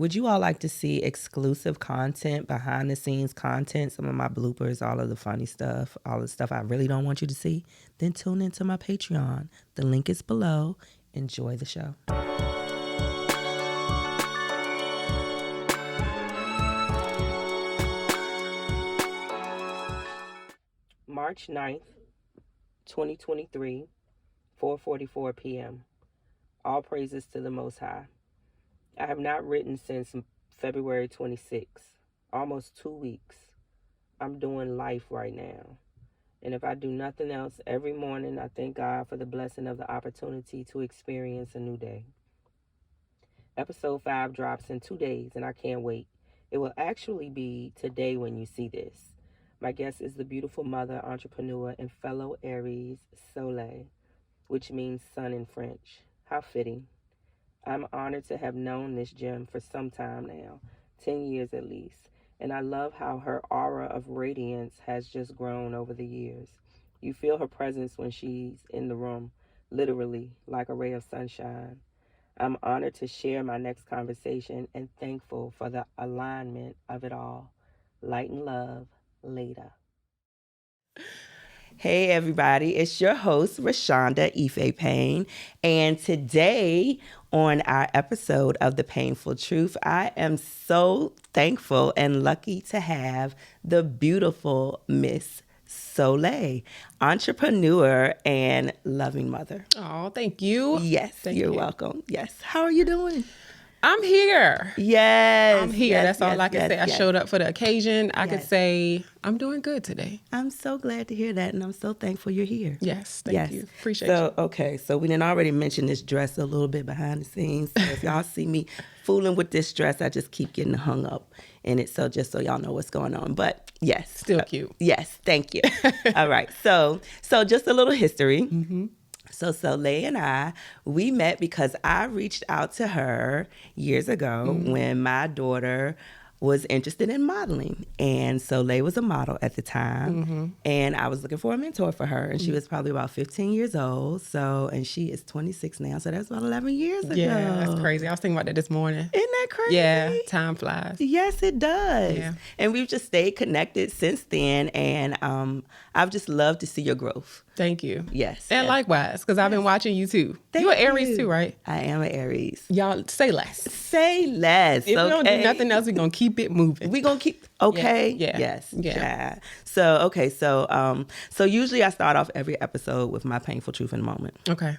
Would you all like to see exclusive content, behind the scenes content, some of my bloopers, all of the funny stuff, all the stuff I really don't want you to see? Then tune into my Patreon. The link is below. Enjoy the show. March 9th, 2023, 4:44 p.m. All praises to the Most High. I have not written since February 26th, almost 2 weeks. I'm doing life right now. And if I do nothing else, every morning I thank God for the blessing of the opportunity to experience a new day. Episode 5 drops in 2 days, and I can't wait. It will actually be today when you see this. My guest is the beautiful mother, entrepreneur, and fellow Aries, Soliel, which means sun in French. How fitting. I'm honored to have known this gem for some time now, 10 years at least, and I love how her aura of radiance has just grown over the years. You feel her presence when she's in the room, literally like a ray of sunshine. I'm honored to share my next conversation and thankful for the alignment of it all. Light and love, later. Hey everybody, it's your host, Rashanda Ep.5, and today on our episode of The Painful Truth, I am so thankful and lucky to have the beautiful Miss Soliel, entrepreneur and loving mother. Oh, thank you. Yes, you're welcome. Yes. How are you doing? I'm here. Yes. I'm here. Yes, That's all I can say. I yes. showed up for the occasion. I could say I'm doing good today. I'm so glad to hear that, and I'm so thankful you're here. Yes, thank you. Appreciate you. Okay, so we didn't already mention this dress a little bit behind the scenes. So if y'all see me fooling with this dress, I just keep getting hung up in it. So just so y'all know what's going on. But yes. Still cute. Yes, thank you. All right. So just a little history. Mm-hmm. So Soliel and we met because I reached out to her years ago when my daughter was interested in modeling. And Soliel was a model at the time. And I was looking for a mentor for her. And she was probably about 15 years old. And she is 26 now. So that's about 11 years ago. Yeah, that's crazy. I was thinking about that this morning. Isn't that crazy? Yeah, time flies. Yes, it does. Yeah. And we've just stayed connected since then. And I've just loved to see your growth. Thank you. Yes. And likewise, because I've been watching you too. You're an Aries too, right? I am an Aries. Y'all, say less. Say less. If we don't do nothing else, we're going to keep it moving. We're going to keep, okay? Yeah. Yes. Yeah. So usually I start off every episode with my painful truth in the moment. Okay.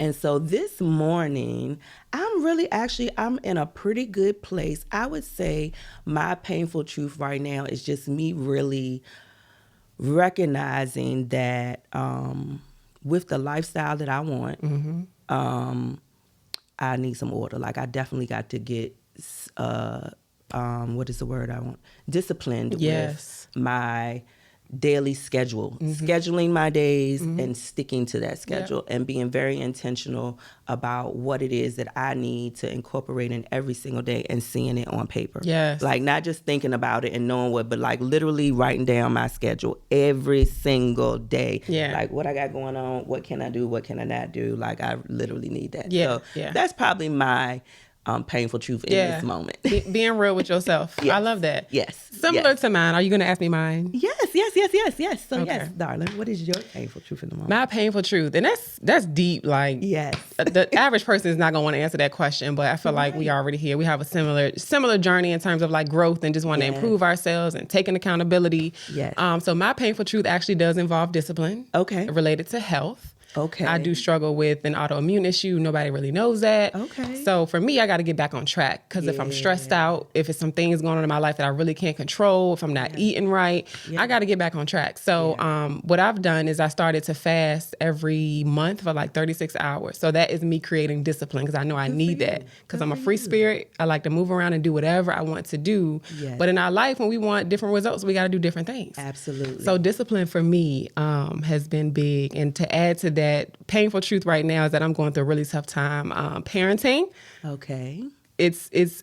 And so this morning, I'm in a pretty good place. I would say my painful truth right now is just me really recognizing that with the lifestyle that I want, I need some order. Like I definitely got to get, what is the word I want? Disciplined with my daily schedule, scheduling my days and sticking to that schedule and being very intentional about what it is that I need to incorporate in every single day and seeing it on paper. Yes. Like not just thinking about it and knowing what, but like literally writing down my schedule every single day. Yeah. Like what I got going on, what can I do, what can I not do? Like I literally need that. Yeah. So that's probably my painful truth in this moment. Being real with yourself. Yes. I love that. Yes. Similar to mine. Are you going to ask me mine? Yes. So yes, darling, what is your painful truth in the moment? My painful truth. And that's deep. Like, yes. The average person is not going to want to answer that question, but I feel like we already here. We have a similar journey in terms of like growth and just want to improve ourselves and taking accountability. Yes. So my painful truth actually does involve discipline. Okay. Related to health. Okay. I do struggle with an autoimmune issue. Nobody really knows that. Okay. So for me, I got to get back on track because if I'm stressed out, if it's some things going on in my life that I really can't control, if I'm not eating right, I got to get back on track. So what I've done is I started to fast every month for like 36 hours. So that is me creating discipline because I know I need that because I'm a free spirit. I like to move around and do whatever I want to do. Yes. But in our life, when we want different results, we got to do different things. Absolutely. So discipline for me has been big. And to add to that, painful truth right now is that I'm going through a really tough time parenting. Okay.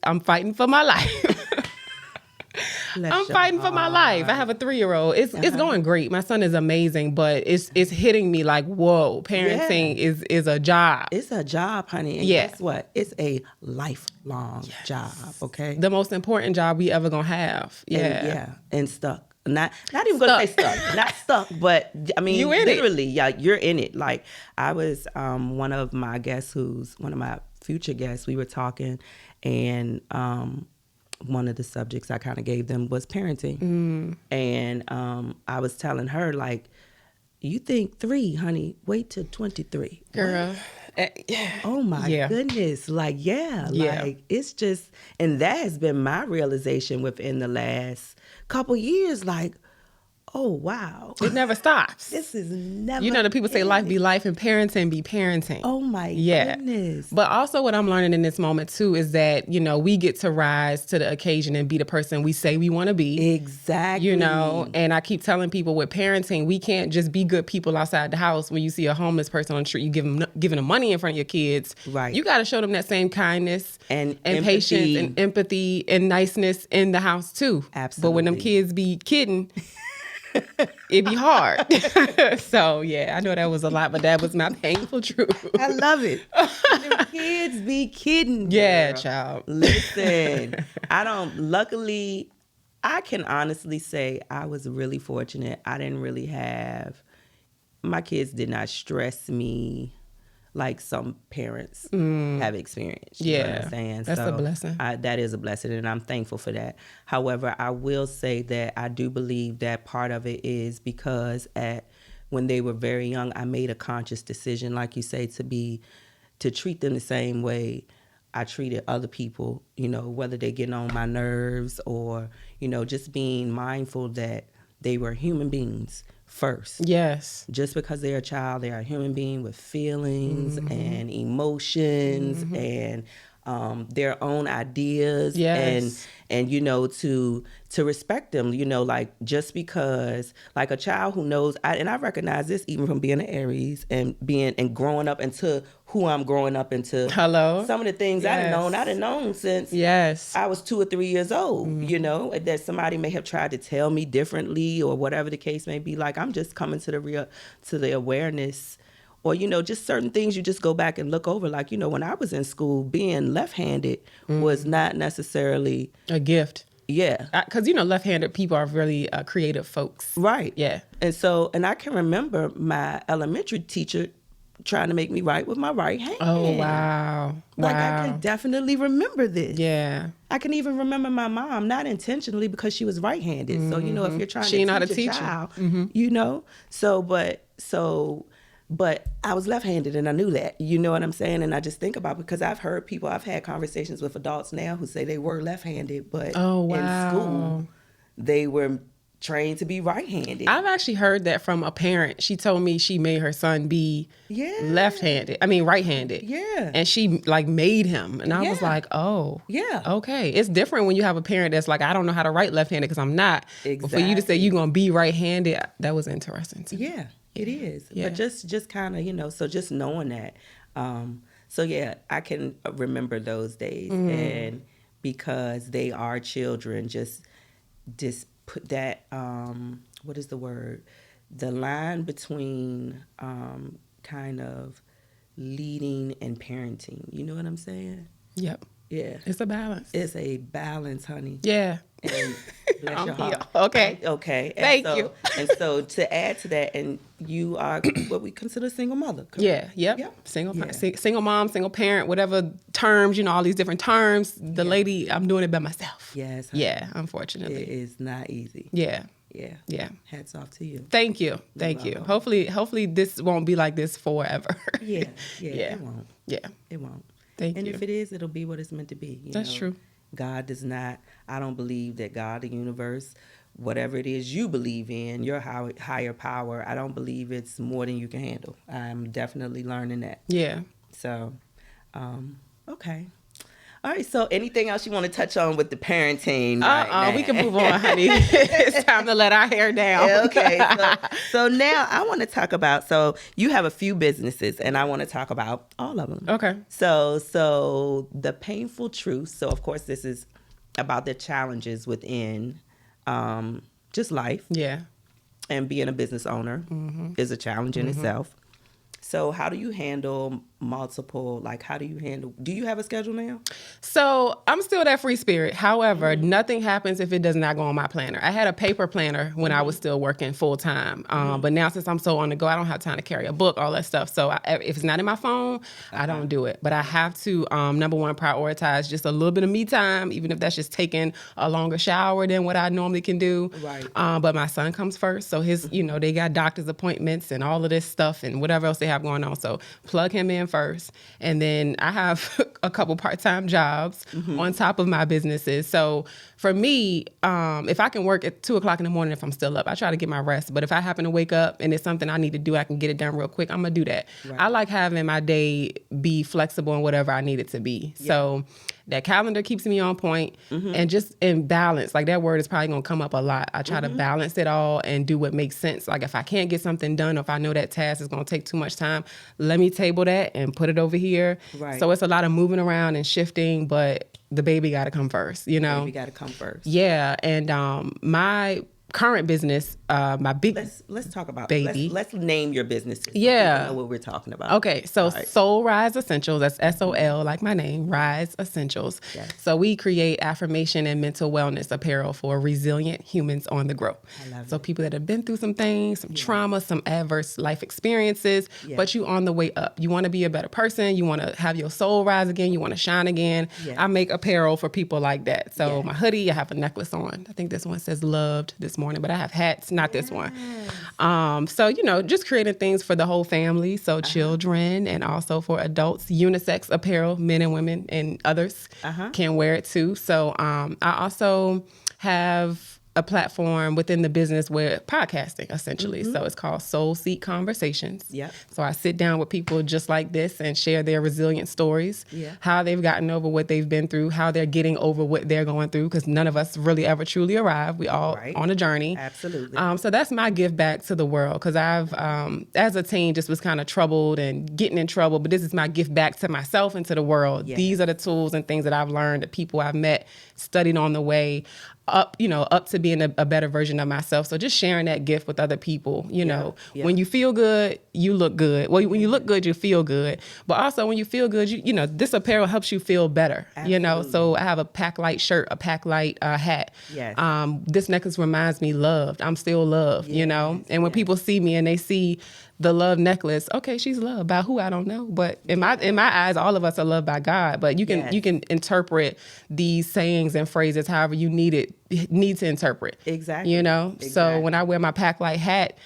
I'm fighting for my life. I'm fighting for my life. I have a 3-year-old. It's going great. My son is amazing, but it's hitting me like, whoa, parenting is a job. It's a job, honey. And guess what? It's a lifelong job, okay? The most important job we ever gonna have. And stuck. Not even gonna say stuck. Not stuck, but I mean, you in literally, you're in it. Like, I was one of my guests, who's one of my future guests, we were talking, and one of the subjects I kind of gave them was parenting. And I was telling her, like, you think 3, honey, wait till 23. Girl. Oh my goodness. Like, like, it's just, and that has been my realization within the last couple years. Like, oh wow, it never stops. This is never. You know, the people say life be life and parenting be parenting. Oh my goodness. But also what I'm learning in this moment too is that, you know, we get to rise to the occasion and be the person we say we want to be. Exactly. You know, and I keep telling people with parenting, we can't just be good people outside the house. When you see a homeless person on the street, you giving them money in front of your kids. Right. You got to show them that same kindness and patience and empathy and niceness in the house too. Absolutely. But when them kids be kidding, it'd be hard. So yeah, I know that was a lot, but that was my painful truth. I love it. Them kids be kidding. Yeah, child. Listen, luckily, I can honestly say I was really fortunate. I didn't really my kids did not stress me like some parents have experienced. You know what I'm saying? That's a blessing. That is a blessing, and I'm thankful for that. However, I will say that I do believe that part of it is because when they were very young, I made a conscious decision, like you say, to treat them the same way I treated other people, you know, whether they're getting on my nerves or, you know, just being mindful that they were human beings first. Yes. Just because they're a child, they are a human being with feelings and emotions and their own ideas. Yes. And you know, to respect them, you know, like, just because, like, a child who knows, and I recognize this even from being an Aries and growing up into who I'm growing up into. Hello. Some of the things I didn't known since I was 2 or 3 years old, you know, that somebody may have tried to tell me differently or whatever the case may be. Like, I'm just coming to the awareness, or, you know, just certain things you just go back and look over. Like, you know, when I was in school, being left-handed was not necessarily a gift. Yeah. Because, you know, left-handed people are really creative folks. Right. Yeah. And I can remember my elementary teacher trying to make me write with my right hand. Oh, wow. Like, I can definitely remember this. Yeah. I can even remember my mom, not intentionally, because she was right-handed. So, you know, if you're trying to teach a child, you know, but I was left-handed and I knew that, you know what I'm saying? And I just think about it because I've had conversations with adults now who say they were left-handed, but in school, they were trained to be right-handed. I've actually heard that from a parent. She told me she made her son be right-handed. Yeah. And she like made him. And I was like, oh, yeah, okay. It's different when you have a parent that's like, I don't know how to write left-handed because I'm not. Exactly. But for you to say you're going to be right-handed, that was interesting to me. Yeah. It is. Yeah. But just kind of, you know, so just knowing that. So yeah, I can remember those days. And because they are children, just put that, what is the word? The line between kind of leading and parenting. You know what I'm saying? Yep. Yeah. It's a balance. It's a balance, honey. Yeah. And bless your heart. Okay. Okay. Thank you. And so to add to that, and you are what we consider a single mother. Correct? Yeah. Yep. Single mom, single parent, whatever terms, you know, all these different terms. The lady, I'm doing it by myself. Yes. Honey. Yeah. Unfortunately. It is not easy. Yeah. Yeah. Yeah. Hats off to you. Thank you. Thank you. Hopefully this won't be like this forever. Yeah. It won't. Yeah. It won't. Thank you. And if it is, it'll be what it's meant to be. That's true. God does not, I don't believe that God, the universe, whatever it is you believe in, your higher power, I don't believe it's more than you can handle. I'm definitely learning that. Yeah. So, okay. All right, so anything else you want to touch on with the parenting? We can move on, honey. It's time to let our hair down. Okay, so now I want to talk about, so you have a few businesses, and I want to talk about all of them. Okay. So the painful truth, so of course this is about the challenges within just life. Yeah. And being a business owner is a challenge in itself. So how do you handle do you have a schedule now? So I'm still that free spirit. However, nothing happens if it does not go on my planner. I had a paper planner when I was still working full time. But now since I'm so on the go, I don't have time to carry a book, all that stuff. So if it's not in my phone, I don't do it. But I have to, number one, prioritize just a little bit of me time, even if that's just taking a longer shower than what I normally can do. Right. But my son comes first. So his, they got doctor's appointments and all of this stuff and whatever else they have going on. So plug him in first. And then I have a couple part-time jobs on top of my businesses. So for me, if I can work at 2:00 in the morning, if I'm still up, I try to get my rest. But if I happen to wake up and it's something I need to do, I can get it done real quick, I'm going to do that. Right. I like having my day be flexible in whatever I need it to be. Yeah. So that calendar keeps me on point and just in balance. Like that word is probably going to come up a lot. I try to balance it all and do what makes sense. Like if I can't get something done or if I know that task is going to take too much time, let me table that and put it over here. Right. So it's a lot of moving around and shifting, but the baby got to come first, The baby got to come first. Yeah. And my current business, my big let's talk about baby. Let's name your businesses. Yeah, so people know what we're talking about. Okay, so right. Soul Rise Essentials. That's SOL, like my name, Rise Essentials. Yes. So we create affirmation and mental wellness apparel for resilient humans on the grow. I love it. People that have been through some things, some trauma, some adverse life experiences, but you on the way up. You want to be a better person. You want to have your soul rise again. You want to shine again. Yes. I make apparel for people like that. So my hoodie, I have a necklace on. I think this one says loved this morning, but I have hats, not this one. So, just creating things for the whole family. So children and also for adults, unisex apparel, men and women and others can wear it too. So I also have a platform within the business where podcasting, essentially. So it's called Soul Seek Conversations. Yep. So I sit down with people just like this and share their resilient stories, how they've gotten over what they've been through, how they're getting over what they're going through, because none of us really ever truly arrive. We all on a journey. Absolutely. So that's my gift back to the world, because I've, as a teen, just was kind of troubled and getting in trouble, but this is my gift back to myself and to the world. Yes. These are the tools and things that I've learned, the people I've met, studied on the way, up to being a better version of myself. So just sharing that gift with other people, when you feel good, you look good. Well, when you look good, you feel good. But also when you feel good, this apparel helps you feel better, So I have a Pack Light shirt, a Pack Light hat. Yes. This necklace reminds me loved. I'm still loved, And when people see me and they see the love necklace, okay, she's loved by who I don't know, but in my eyes, all of us are loved by God. But you can interpret these sayings and phrases however you need to interpret. Exactly. Exactly. So when I wear my Pack Light hat,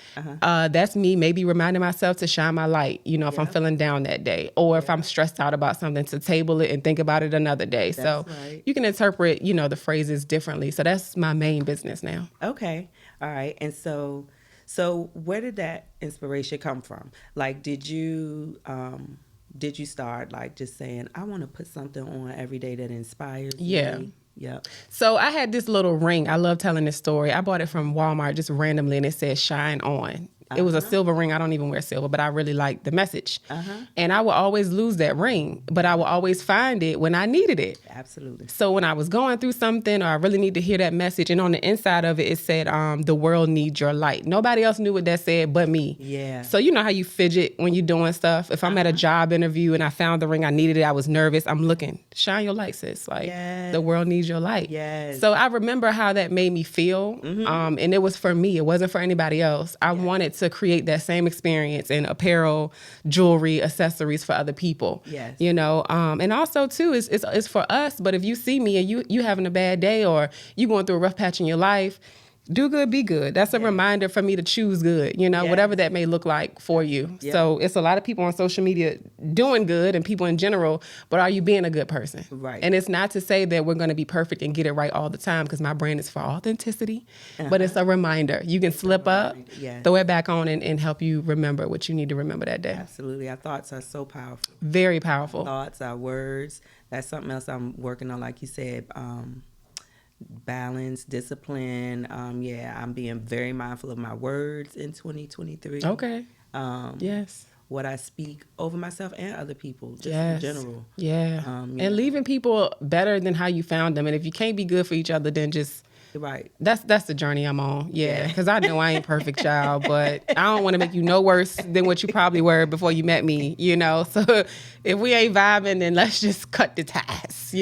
that's me maybe reminding myself to shine my light. If I'm feeling down that day, or if I'm stressed out about something, to table it and think about it another day. That's right. You can interpret the phrases differently. So that's my main business now. Okay. All right. And so where did that inspiration come from? Like, did you start like just saying, I want to put something on every day that inspires me? Yeah. So I had this little ring. I love telling this story. I bought it from Walmart just randomly, and it said "Shine On." It was a silver ring. I don't even wear silver, but I really liked the message. And I would always lose that ring, but I would always find it when I needed it. Absolutely. So when I was going through something, or I really need to hear that message, and on the inside of it, it said, the world needs your light. Nobody else knew what that said but me. Yeah. So you know how you fidget when you're doing stuff? If I'm at a job interview and I found the ring, I needed it, I was nervous, I'm looking, shine your light, sis. Like, the world needs your light. Yes. So I remember how that made me feel. And it was for me. It wasn't for anybody else. I wanted to create that same experience in apparel, jewelry, accessories for other people. Yes. And also too, it's for us. But if you see me and you having a bad day, or you going through a rough patch in your life, do good, be good. That's a reminder for me to choose good, whatever that may look like for you. Yeah. So it's a lot of people on social media doing good, and people in general, but are you being a good person? Right. And it's not to say that we're going to be perfect and get it right all the time, because my brand is for authenticity, but it's a reminder. You can slip up, throw it back on, and help you remember what you need to remember that day. Absolutely. Our thoughts are so powerful. Very powerful. Our thoughts, our words. That's something else I'm working on, like you said, balance, discipline. I'm being very mindful of my words in 2023. Okay. Yes. What I speak over myself and other people, just in general. Yeah. And leaving people better than how you found them. And if you can't be good for each other, then just Right. That's the journey I'm on. Yeah, because I know I ain't perfect, child, but I don't want to make you no worse than what you probably were before you met me, So if we ain't vibing, then let's just cut the ties,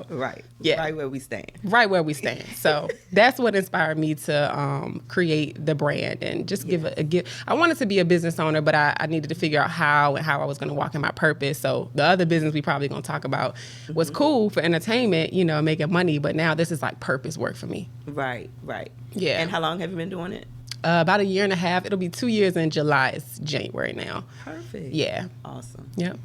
Right. Yeah. Right where we stand. Right where we stand. So that's what inspired me to create the brand and just give a give. I wanted to be a business owner, but I needed to figure out how I was going to walk in my purpose. So the other business we probably going to talk about was cool for entertainment, making money, but now this is like purpose work for me. Right. Yeah. And how long have you been doing it? About 1.5 years. It'll be 2 years in July. It's January now. Perfect. Yeah. Awesome. Yep.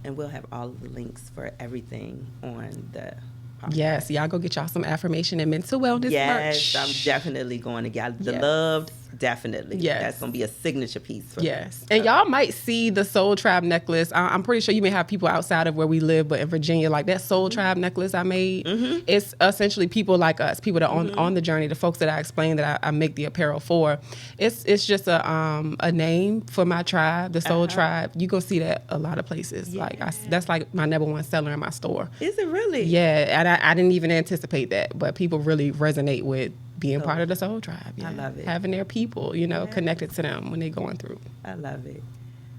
And we'll have all of the links for everything on the podcast. Yes. Y'all go get y'all some affirmation and mental wellness merch. I'm definitely going to get the loved. Definitely. Yes. That's going to be a signature piece for me. And y'all might see the Soul Tribe necklace. I'm pretty sure you may have people outside of where we live, but in Virginia, like that Soul Tribe necklace I made, it's essentially people like us, people that are on the journey, the folks that I explained that I make the apparel for. It's just a name for my tribe, the Soul Tribe. You go see that a lot of places. Yeah. That's like my #1 seller in my store. Is it really? Yeah, and I didn't even anticipate that, but people really resonate with being part of the Soul Tribe. Yeah. I love it. Having their people, connected to them when they're going through. I love it.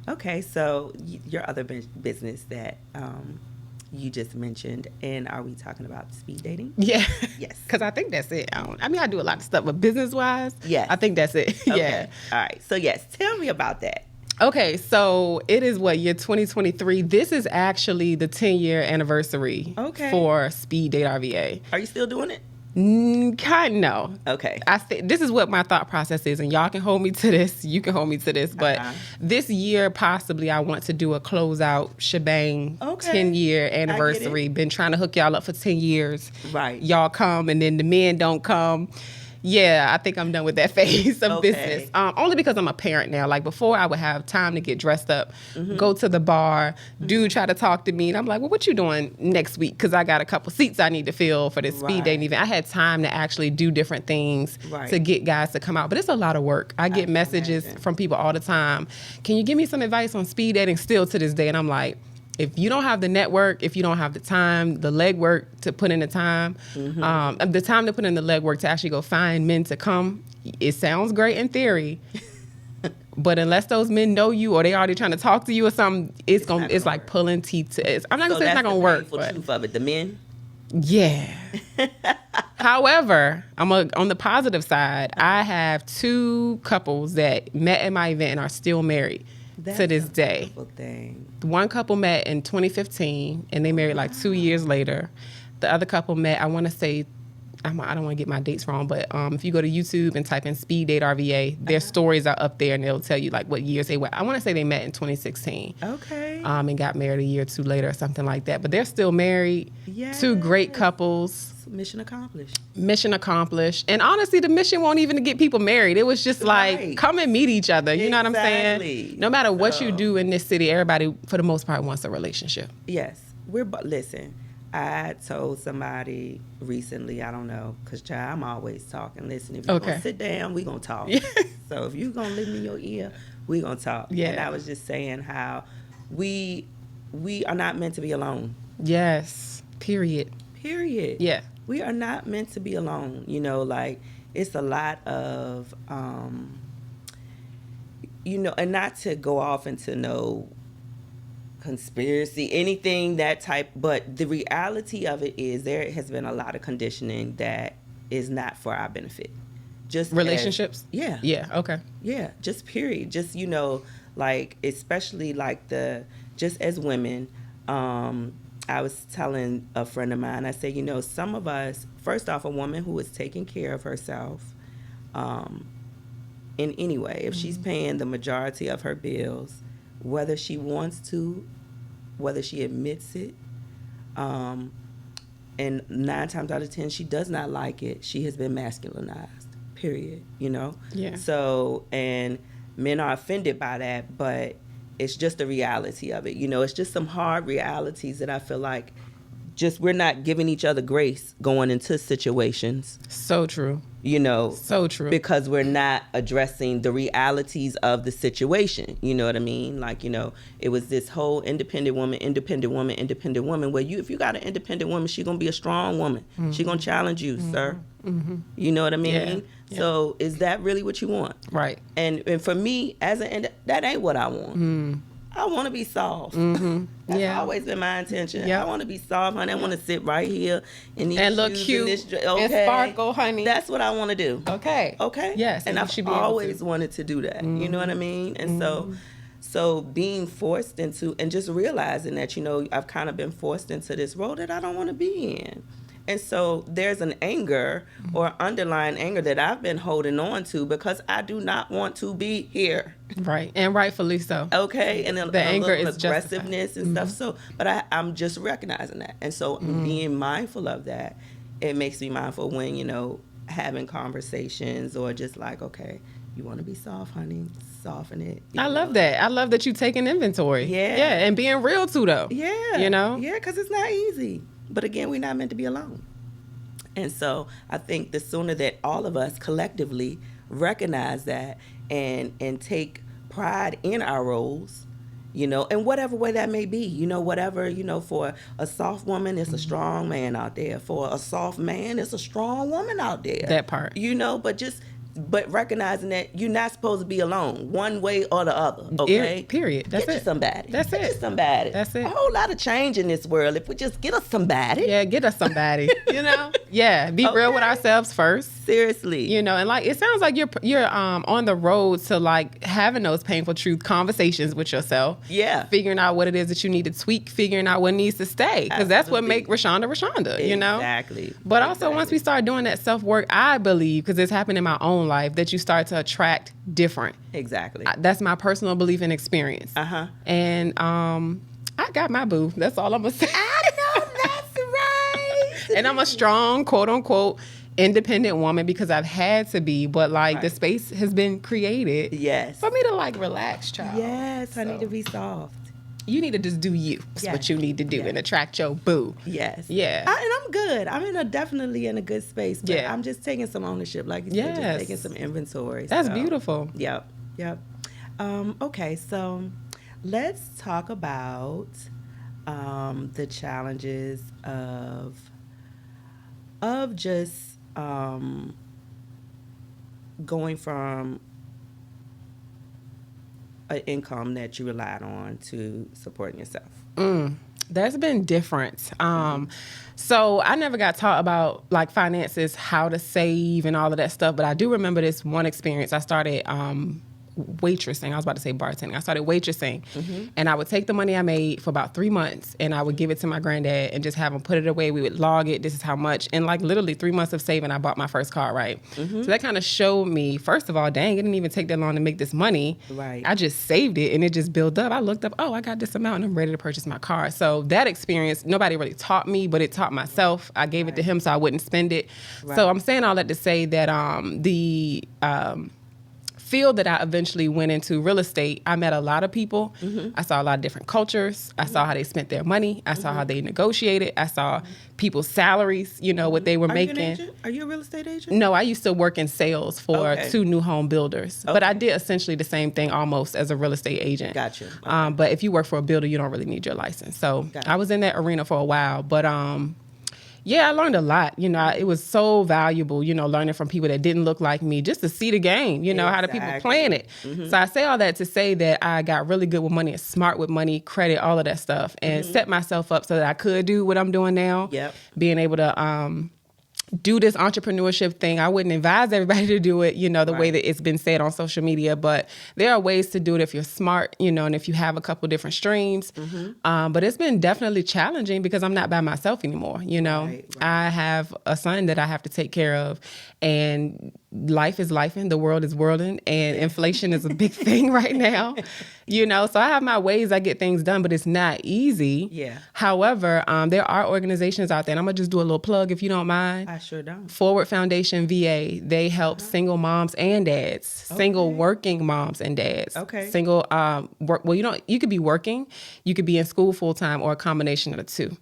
Okay, so your other business that you just mentioned, and are we talking about speed dating? Yeah. Yes. Because I think that's it. I do a lot of stuff, but business-wise, yes. I think that's it. Okay. Yeah. All right. So, yes, tell me about that. Okay, so it is year 2023. This is actually the 10-year anniversary for Speed Date RVA. Are you still doing it? No. Okay. This is what my thought process is, and y'all can hold me to this. You can hold me to this. But this year, possibly, I want to do a closeout shebang 10-year anniversary. Been trying to hook y'all up for 10 years. Right. Y'all come, and then the men don't come. Yeah, I think I'm done with that phase of business. Only because I'm a parent now. Like before, I would have time to get dressed up, go to the bar, dude try to talk to me, and I'm like, well, what you doing next week? Because I got a couple seats I need to fill for this speed dating event. I had time to actually do different things to get guys to come out, but it's a lot of work. I get messages from people all the time. Can you give me some advice on speed dating? Still to this day, and I'm like, if you don't have the network, if you don't have the time, the legwork to put in the time to put in the legwork to actually go find men to come, it sounds great in theory, but unless those men know you or they already trying to talk to you or something, it's like work. Pulling teeth. I'm not gonna say it's not gonna work. But truth of it, the men. Yeah. However, on the positive side, I have 2 couples that met at my event and are still married to this day. Thing. One couple met in 2015 and they married like 2 years later. The other couple met, I want to say, I don't want to get my dates wrong, but if you go to YouTube and type in Speed Date RVA, their stories are up there and they'll tell you like what years they were. I want to say they met in 2016. Okay. And got married a year or 2 later or something like that. But they're still married. Yes. 2 great couples. Mission accomplished. Mission accomplished. And honestly, the mission won't even get people married. It was just like, come and meet each other. You know what I'm saying? No matter what you do in this city, everybody, for the most part, wants a relationship. Yes. Listen, I told somebody recently, I don't know, because, child, I'm always talking. Listen, if you're going to sit down, we're going to talk. So if you're going to live in your ear, we're going to talk. Yeah. And I was just saying how we are not meant to be alone. Yes. Period. Yeah. We are not meant to be alone. Like it's a lot of, and not to go off into no conspiracy, anything that type, but the reality of it is there has been a lot of conditioning that is not for our benefit. Just relationships? Yeah. Okay. Yeah. Just period. Just, like, especially like just as women, I was telling a friend of mine, I said, some of us, first off, a woman who is taking care of herself in any way, if she's paying the majority of her bills, whether she wants to, whether she admits it, and 9 times out of 10, she does not like it, she has been masculinized, period, Yeah. So, and men are offended by that, but it's just the reality of it. It's just some hard realities that I feel like we're not giving each other grace going into situations. So true. You know, so true, because we're not addressing the realities of the situation. You know what I mean? Like, you know, it was this whole independent woman, where if you got an independent woman, she's going to be a strong woman. Mm-hmm. She's going to challenge you, sir. Mm-hmm. You know what I mean? Yeah. So is that really what you want? Right. And for me, that ain't what I want. Mm. I want to be soft. Mm-hmm. That's always been my intention. Yep. I want to be soft, honey. I want to sit right here in these and look cute and sparkle, honey. That's what I want to do. Okay. Yes. And I've always wanted to do that. Mm-hmm. You know what I mean? And so being forced into, and just realizing that, you know, I've kind of been forced into this role that I don't want to be in. And so there's an anger or underlying anger that I've been holding on to because I do not want to be here. Right. And rightfully so. Okay. And the anger is aggressiveness justified. And stuff. So, but I'm just recognizing that. And so being mindful of that, it makes me mindful when, you know, having conversations or just like, okay, you want to be soft, honey, soften it. I love that. I love that you taking inventory. Yeah. Yeah. And being real too, though. Yeah. You know? Yeah, because it's not easy. But again, we're not meant to be alone. And so I think the sooner that all of us collectively recognize that and take pride in our roles, you know, in whatever way that may be, you know, whatever, you know, for a soft woman, it's a strong man out there. For a soft man, it's a strong woman out there. That part. You know, but recognizing that you're not supposed to be alone one way or the other, okay? Period. That's get it. You somebody. That's get it. You somebody. That's it. A whole lot of change in this world if we just get us somebody. Yeah, get us somebody. You know? Yeah, be real with ourselves first. Seriously. You know, and like it sounds like you're on the road to like having those painful truth conversations with yourself. Yeah. Figuring out what it is that you need to tweak, figuring out what needs to stay. Because that's what make Rashanda, you know? Exactly. But also once we start doing that self-work, I believe, because it's happened in my own life, that you start to attract different. Exactly. That's my personal belief and experience. Uh-huh. And I got my boo. That's all I'm going to say. I know that's right. And I'm a strong, quote unquote, independent woman because I've had to be, but like the space has been created. Yes. For me to like relax, child. Yes, I need to be soft. You need to just do you. That's what you need to do and attract your boo. Yes. Yeah. And I'm good. I'm definitely in a good space. But I'm just taking some ownership, like you said, just taking some inventory. That's beautiful. Yep. Okay, so let's talk about the challenges of just going from an income that you relied on to supporting yourself. That's been different. So I never got taught about like finances, how to save and all of that stuff. But I do remember this one experience. I started waitressing. I was about to say bartending. I started waitressing. And I would take the money I made for about 3 months and I would give it to my granddad and just have him put it away. We would log it. This is how much. And like literally 3 months of saving, I bought my first car, right? So that kind of showed me, first of all, dang, it didn't even take that long to make this money. Right. I just saved it and it just built up. I looked up, I got this amount and I'm ready to purchase my car. So that experience, nobody really taught me, but it taught myself. I gave it to him so I wouldn't spend it. So I'm saying all that to say that the field that I eventually went into, real estate, I met a lot of people. I saw a lot of different cultures. I saw how they spent their money. I saw how they negotiated. I saw people's salaries, you know, what they were making. You an agent? Are you a real estate agent? No, I used to work in sales for 2 new home builders. But I did essentially the same thing almost as a real estate agent. Gotcha. But if you work for a builder, you don't really need your license. So I was in that arena for a while. But yeah, I learned a lot. You know, it was so valuable, you know, learning from people that didn't look like me just to see the game, you know, how the people playing it. So I say all that to say that I got really good with money and smart with money, credit, all of that stuff, and set myself up so that I could do what I'm doing now. Being able to do this entrepreneurship thing. I wouldn't advise everybody to do it, you know, the way that it's been said on social media, but there are ways to do it if you're smart, you know, and if you have a couple different streams. But it's been definitely challenging because I'm not by myself anymore, you know. I have a son that I have to take care of, and life is lifing, the world is worlding, and inflation is a big thing right now, you know. So I have my ways I get things done, but it's not easy. However, there are organizations out there, and I'm gonna just do a little plug if you don't mind. I sure don't. Forward Foundation VA, they help single moms and dads, single working moms and dads. Single, you could be working, you could be in school full time, or a combination of the two.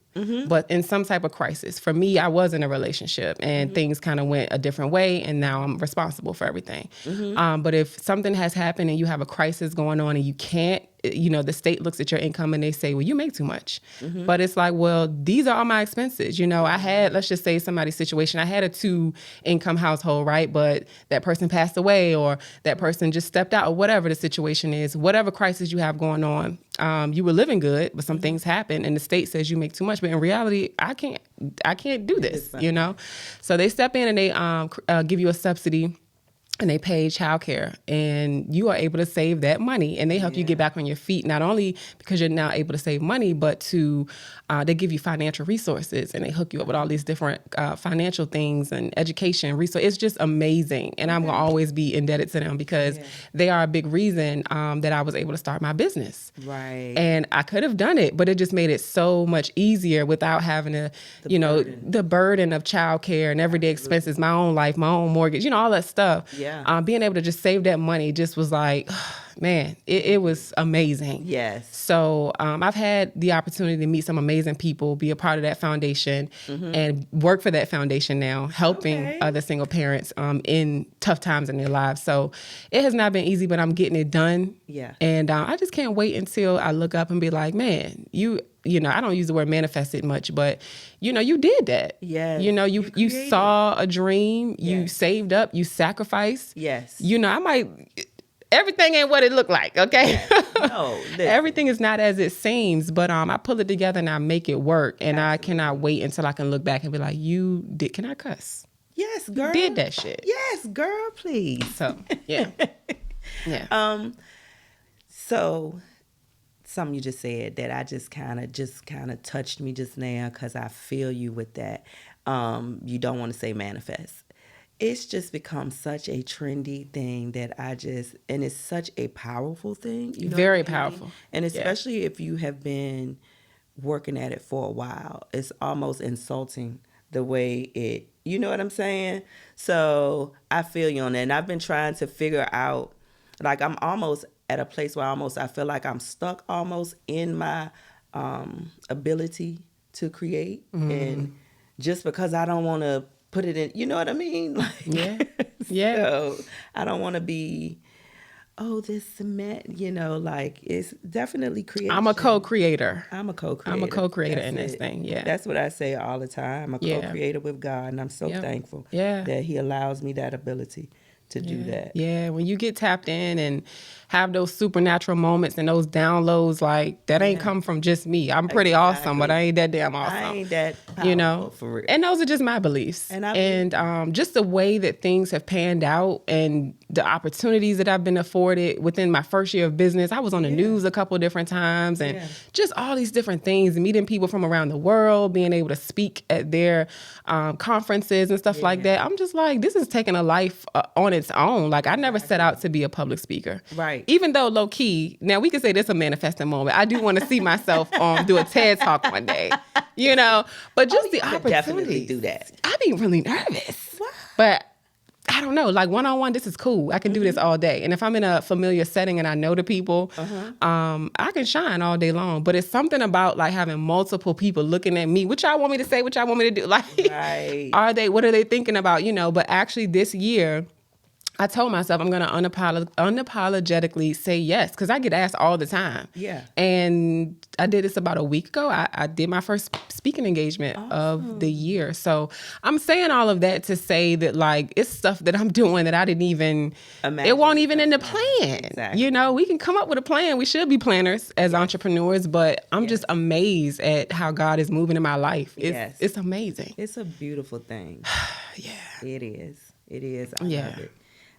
but in some type of crisis. For me, I was in a relationship and things kind of went a different way, and now I'm responsible for everything. But if something has happened and you have a crisis going on and you can't, the state looks at your income and they say, well, you make too much. But it's like, well, these are all my expenses. I had, let's just say somebody's situation, I had a 2-income household, right? But that person passed away, or that person just stepped out, or whatever the situation is, whatever crisis you have going on, you were living good, but some things happen and the state says you make too much. But in reality, I can't do this, So they step in and they give you a subsidy, and they pay childcare, and you are able to save that money, and they help you get back on your feet, not only because you're now able to save money, but they give you financial resources, and they hook you up with all these different financial things and education resources. It's just amazing, and I'm going to always be indebted to them because they are a big reason that I was able to start my business. Right. And I could have done it, but it just made it so much easier without having the burden of childcare and everyday expenses, my own life, my own mortgage, all that stuff. Yeah. Being able to just save that money just was like, man, it was amazing. Yes. So I've had the opportunity to meet some amazing people, be a part of that foundation, and work for that foundation now, helping other single parents in tough times in their lives. So it has not been easy, but I'm getting it done. Yeah. And I just can't wait until I look up and be like, man, I don't use the word manifested much, but you did that. Yes. You saw a dream, you saved up, you sacrificed. Yes. Everything ain't what it looked like, okay? Yes. No. Everything is not as it seems, but I pull it together and I make it work. And I cannot wait until I can look back and be like, can I cuss? Yes, girl. You did that shit. Yes, girl, please. So, yeah. Yeah. So something you just said that I just kind of touched me just now, because I feel you with that. You don't want to say manifest. It's just become such a trendy thing that and it's such a powerful thing. Very powerful. And especially if you have been working at it for a while, it's almost insulting the way it, you know what I'm saying? So I feel you on that. And I've been trying to figure out, like, I'm almost at a place where I feel like I'm stuck almost in my ability to create. And just because I don't want to put it in, you know what I mean? Like, yeah. So I don't want to be, this cement, like, it's definitely creation. I'm a co-creator. I'm a co-creator. in this thing, yeah. That's what I say all the time. I'm a co-creator with God, and I'm so thankful that he allows me that ability to do that. Yeah, when you get tapped in and have those supernatural moments and those downloads, like, that ain't come from just me. I'm pretty awesome, but I ain't that damn awesome. I ain't that powerful, for real. And those are just my beliefs. And just the way that things have panned out and the opportunities that I've been afforded within my first year of business. I was on the news a couple different times, and just all these different things, meeting people from around the world, being able to speak at their conferences and stuff like that. I'm just like, this is taking a life on its own. Like, I never set out to be a public speaker. Right. Even though low key, now we can say this a manifesting moment. I do want to see myself do a TED talk one day, but just the opportunity. Definitely do that. I be really nervous, but I don't know, like, one-on-one, this is cool. I can do this all day. And if I'm in a familiar setting and I know the people, I can shine all day long. But it's something about, like, having multiple people looking at me. What y'all want me to say? What y'all want me to do? Like, what are they thinking about? But actually this year, I told myself I'm going to unapologetically say yes, because I get asked all the time. Yeah. And I did this about a week ago. I did my first speaking engagement of the year. So I'm saying all of that to say that, like, it's stuff that I'm doing that I didn't even imagine. It won't even in the plan. Exactly. We can come up with a plan. We should be planners as entrepreneurs, but I'm just amazed at how God is moving in my life. It's amazing. It's a beautiful thing. Yeah. It is. I love it.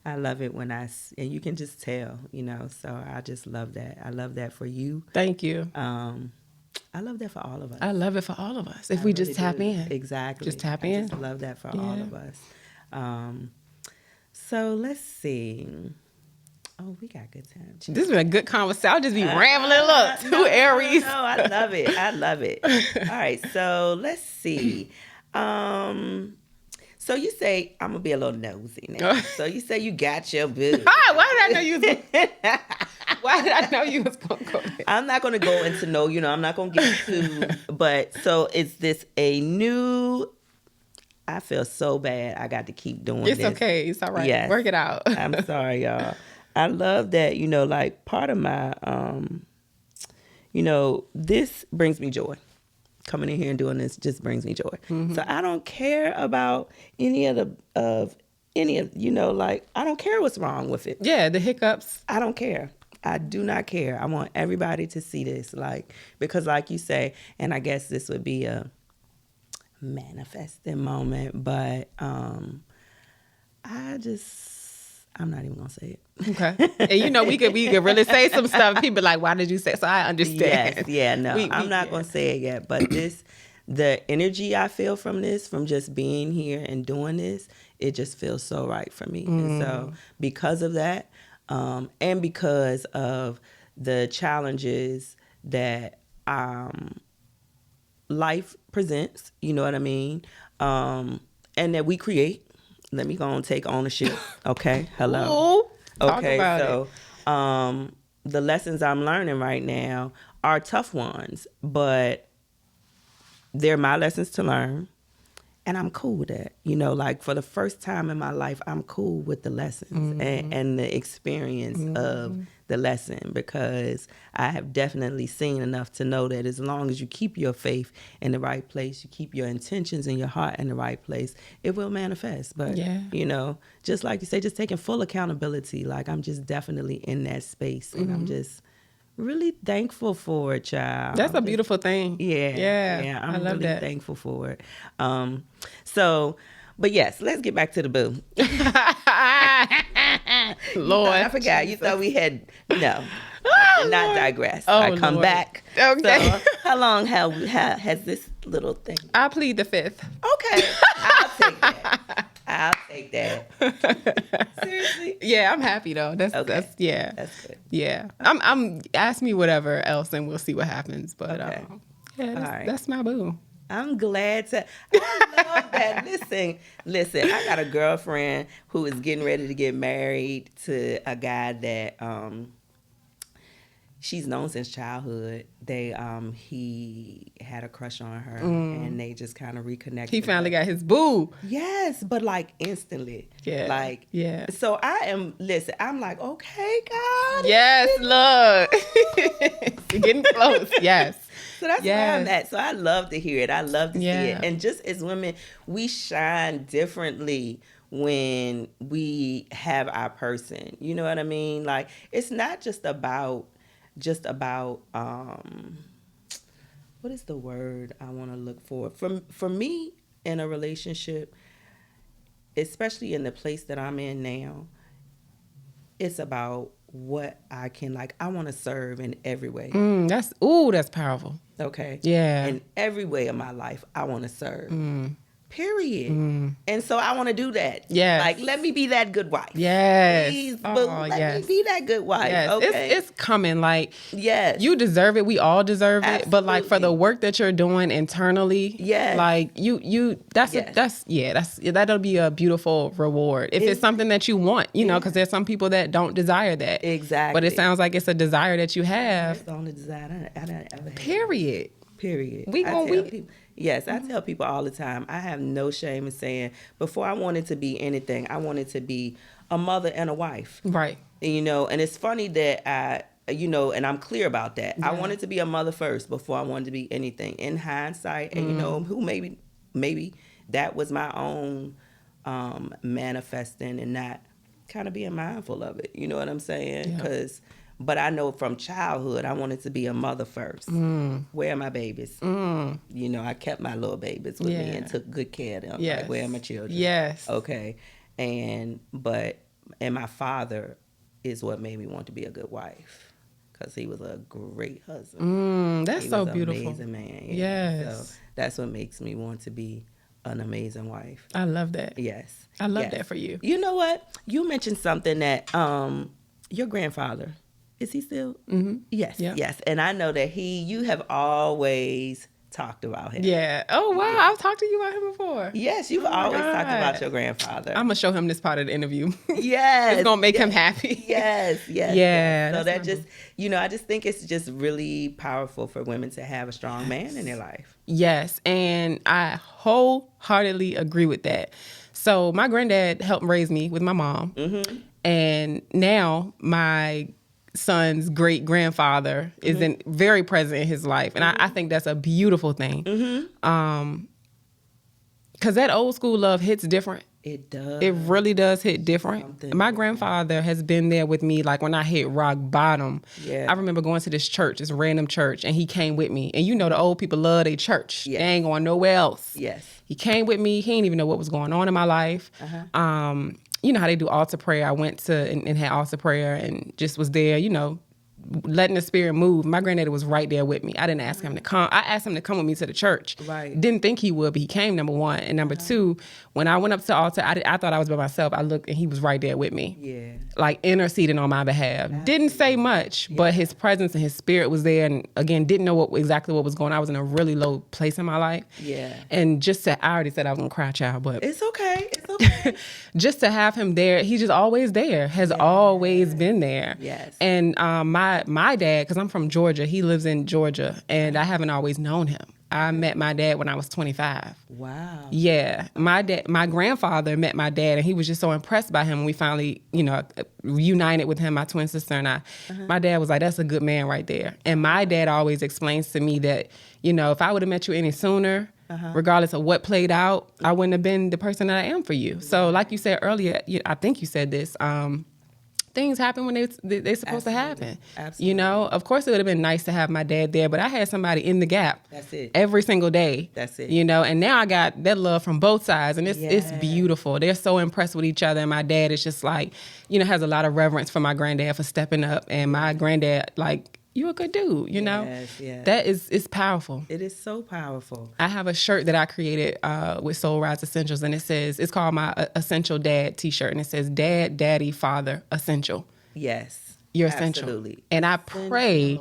I love it and you can just tell, so I just love that. I love that for you. Thank you. I love that for all of us. I love it for all of us. If we just tap in. Exactly. Just tap in. I just love that for all of us. So let's see. Oh, we got good time. This has been a good conversation. I'll just be rambling. Look, two Aries. No, I love it. I love it. All right, so let's see. So you say, I'm going to be a little nosy now. So you say you got your boo. Why did I know you was Why did I know you was going to go there? I'm not going to go into I'm not going to get to, but so is this a new, I feel so bad. I got to keep doing this. It's okay. It's all right. Yes. Work it out. I'm sorry, y'all. I love that, like part of my, this brings me joy. Coming in here and doing this just brings me joy. Mm-hmm. So I don't care about any of like, I don't care what's wrong with it. Yeah, the hiccups. I don't care. I do not care. I want everybody to see this, because like you say, and I guess this would be a manifesting moment, but I'm not even gonna say it. Okay. And we could really say some stuff. People like, why did you say? So I understand. Yes, yeah, no, I'm not gonna say it yet. But the energy I feel from this, from just being here and doing this, it just feels so right for me. And so because of that, and because of the challenges that life presents, you know what I mean, and that we create. Let me go and take ownership. Okay. Hello. Ooh, okay. So, the lessons I'm learning right now are tough ones, but they're my lessons to learn. And I'm cool with that. Like for the first time in my life, I'm cool with the lessons and the experience of the lesson, because I have definitely seen enough to know that as long as you keep your faith in the right place, you keep your intentions in your heart in the right place, it will manifest. But, just like you say, just taking full accountability. Like I'm just definitely in that space, and I'm just really thankful for it, child. That's a beautiful thing. Yeah. I'm really thankful for it. But yes, let's get back to the boo. Lord, I forgot. Jesus. You thought we had not digress. Oh, I come Lord. Back. Okay. So, how long has this little thing? I plead the fifth. Okay, I'll take that. Seriously? Yeah, I'm happy though. That's good. Yeah, I'm ask me whatever else and we'll see what happens. But that's my boo. I'm glad to. I love that. Listen. I got a girlfriend who is getting ready to get married to a guy that she's known since childhood. He had a crush on her, and they just kind of reconnected. He finally got his boo. Yes, but like instantly. Yeah. So I'm like, okay, God. Yes, look. You're getting close. Yes. So that's where I'm at. So I love to hear it. I love to see it. And just as women, we shine differently when we have our person. You know what I mean? Like, it's not just about what is the word I want to look for? For me, in a relationship, especially in the place that I'm in now, it's about what I can, like, I want to serve in every way. That's powerful. Okay. Yeah. In every way of my life, I want to serve. Period. And so I want to do that. Yes. Like, let me be that good wife. Yes. Please, let me be that good wife. Yes. Okay. It's coming. Like, yes. You deserve it. We all deserve it. Absolutely. But like for the work that you're doing internally, like that'll be a beautiful reward. If it's something that you want, because there's some people that don't desire that. Exactly. But it sounds like it's a desire that you have. That's the only desire I don't ever had. Period. Yes, I tell people all the time, I have no shame in saying, before I wanted to be anything, I wanted to be a mother and a wife. Right. And it's funny that and I'm clear about that. Yeah. I wanted to be a mother first before I wanted to be anything. In hindsight, and who maybe that was my own manifesting and not kind of being mindful of it. You know what I'm saying? But I know from childhood, I wanted to be a mother first. Where are my babies? I kept my little babies with me and took good care of them. Yes. Like, where are my children? Yes. Okay. And my father is what made me want to be a good wife, because he was a great husband. That's so beautiful. He was an amazing man. Yes. So that's what makes me want to be an amazing wife. I love that. Yes. I love that for you. You know what? You mentioned something that your grandfather, is he still? Mm-hmm. Yes, yes. And I know that you have always talked about him. Yeah. Oh, wow. Yeah. I've talked to you about him before. Yes, you've always talked about your grandfather. I'm going to show him this part of the interview. Yes. It's going to make him happy. Yes. Yeah. So that just, I just think it's just really powerful for women to have a strong man in their life. Yes. And I wholeheartedly agree with that. So my granddad helped raise me with my mom. Mm-hmm. And now my son's great grandfather is very present in his life. And I think that's a beautiful thing. Mm-hmm. 'Cause that old school love hits different. It does. It really does hit different. My grandfather has been there with me, like when I hit rock bottom. Yeah. I remember going to this church, this random church, and he came with me. And the old people love their church. Yes. They ain't going nowhere else. Yes. He came with me. He didn't even know what was going on in my life. Uh-huh. You know how they do altar prayer. I went to and had altar prayer and just was there, letting the spirit move. My granddaddy was right there with me. I didn't ask him to come. I asked him to come with me to the church. Right. Didn't think he would, but he came, number one. And number two, when I went up to the altar, I thought I was by myself. I looked and he was right there with me. Yeah. Like interceding on my behalf. Absolutely. Didn't say much, but his presence and his spirit was there. And again, didn't know exactly what was going on. I was in a really low place in my life. Yeah. And I already said I was going to cry, child, but. It's okay. Just to have him there, he's just always there, has always been there. Yes. And my dad, because I'm from Georgia, he lives in Georgia, and I haven't always known him. I met my dad when I was 25. Wow. Yeah. My grandfather met my dad, and he was just so impressed by him when we finally, reunited with him, my twin sister and I. My dad was like, that's a good man right there. And my dad always explains to me that, if I would have met you any sooner, regardless of what played out, I wouldn't have been the person that I am for you. So like you said earlier, I think you said this, things happen when they're supposed to happen. Absolutely. Of course it would have been nice to have my dad there, but I had somebody in the gap. That's it. Every single day. That's it. And now I got that love from both sides, and it's beautiful. They're so impressed with each other, and my dad is just like, has a lot of reverence for my granddad for stepping up, and my granddad, like, you a good dude, Yes. That it's powerful. It is so powerful. I have a shirt that I created with Soul Rise Essentials, and it's called my Essential Dad t-shirt, and it says Dad, Daddy, Father, Essential. Yes. You're essential. Absolutely. And I pray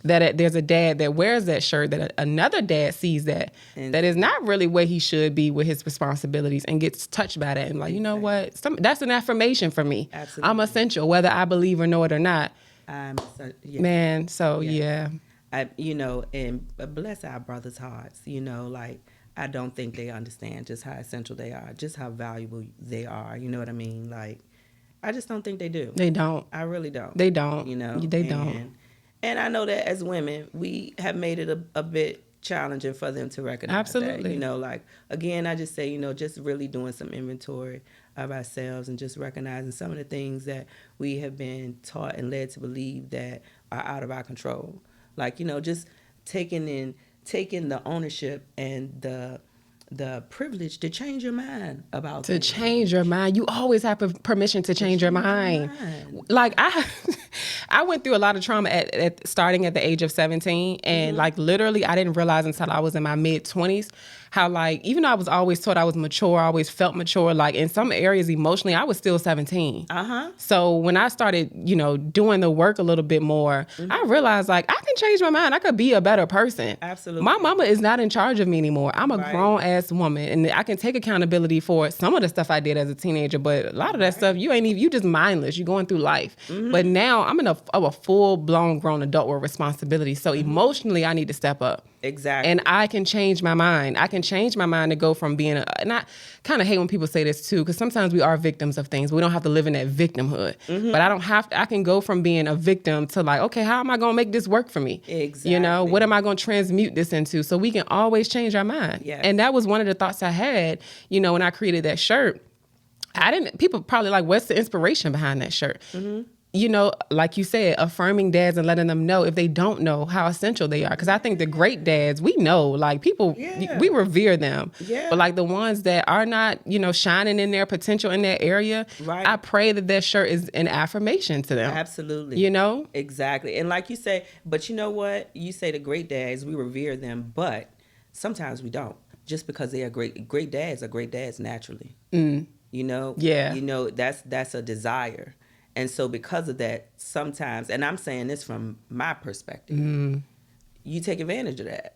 that there's a dad that wears that shirt, that another dad sees that is not really where he should be with his responsibilities and gets touched by that and like, you know what? That's an affirmation for me. Absolutely. I'm essential, whether I believe or know it or not. Yeah. Man, so yeah. And bless our brothers' hearts, like I don't think they understand just how essential they are, just how valuable they are. You know what I mean? Like, I just don't think they do. They don't. I really don't. They don't. They don't. And I know that as women, we have made it a bit challenging for them to recognize Absolutely. that. Like, again, I just say, just really doing some inventory of ourselves and just recognizing some of the things that we have been taught and led to believe that are out of our control. Like, just taking the ownership and the privilege to change your mind about things. Change your mind. You always have permission to change your mind. Like I went through a lot of trauma at starting at the age of 17, and like literally I didn't realize until I was in my mid-20s how, like, even though I was always taught I was mature, I always felt mature, like in some areas emotionally I was still 17. So when I started, doing the work a little bit more, I realized like I can change my mind. I could be a better person. Absolutely. My mama is not in charge of me anymore. I'm a grown ass woman, and I can take accountability for some of the stuff I did as a teenager, but a lot of that stuff you just mindless. You're going through life. But now I'm a full blown grown adult with responsibility. So emotionally I need to step up. Exactly. And I can change my mind. I can change my mind to go from being and I kind of hate when people say this too, because sometimes we are victims of things. We don't have to live in that victimhood. But I don't have to. I can go from being a victim to like, okay, how am I going to make this work for me? Exactly. What am I going to transmute this into? So we can always change our mind. Yes. And that was one of the thoughts I had, when I created that shirt. People probably like, what's the inspiration behind that shirt? Like you said, affirming dads and letting them know if they don't know how essential they are. Because I think the great dads, we know, like people, we revere them. Yeah. But like the ones that are not, shining in their potential in that area, right. I pray that shirt is an affirmation to them. Absolutely. Exactly. And like you say, but you know what? You say the great dads, we revere them, but sometimes we don't. Just because they are great dads are great dads naturally. Yeah. That's a desire. And so because of that, sometimes, and I'm saying this from my perspective, you take advantage of that.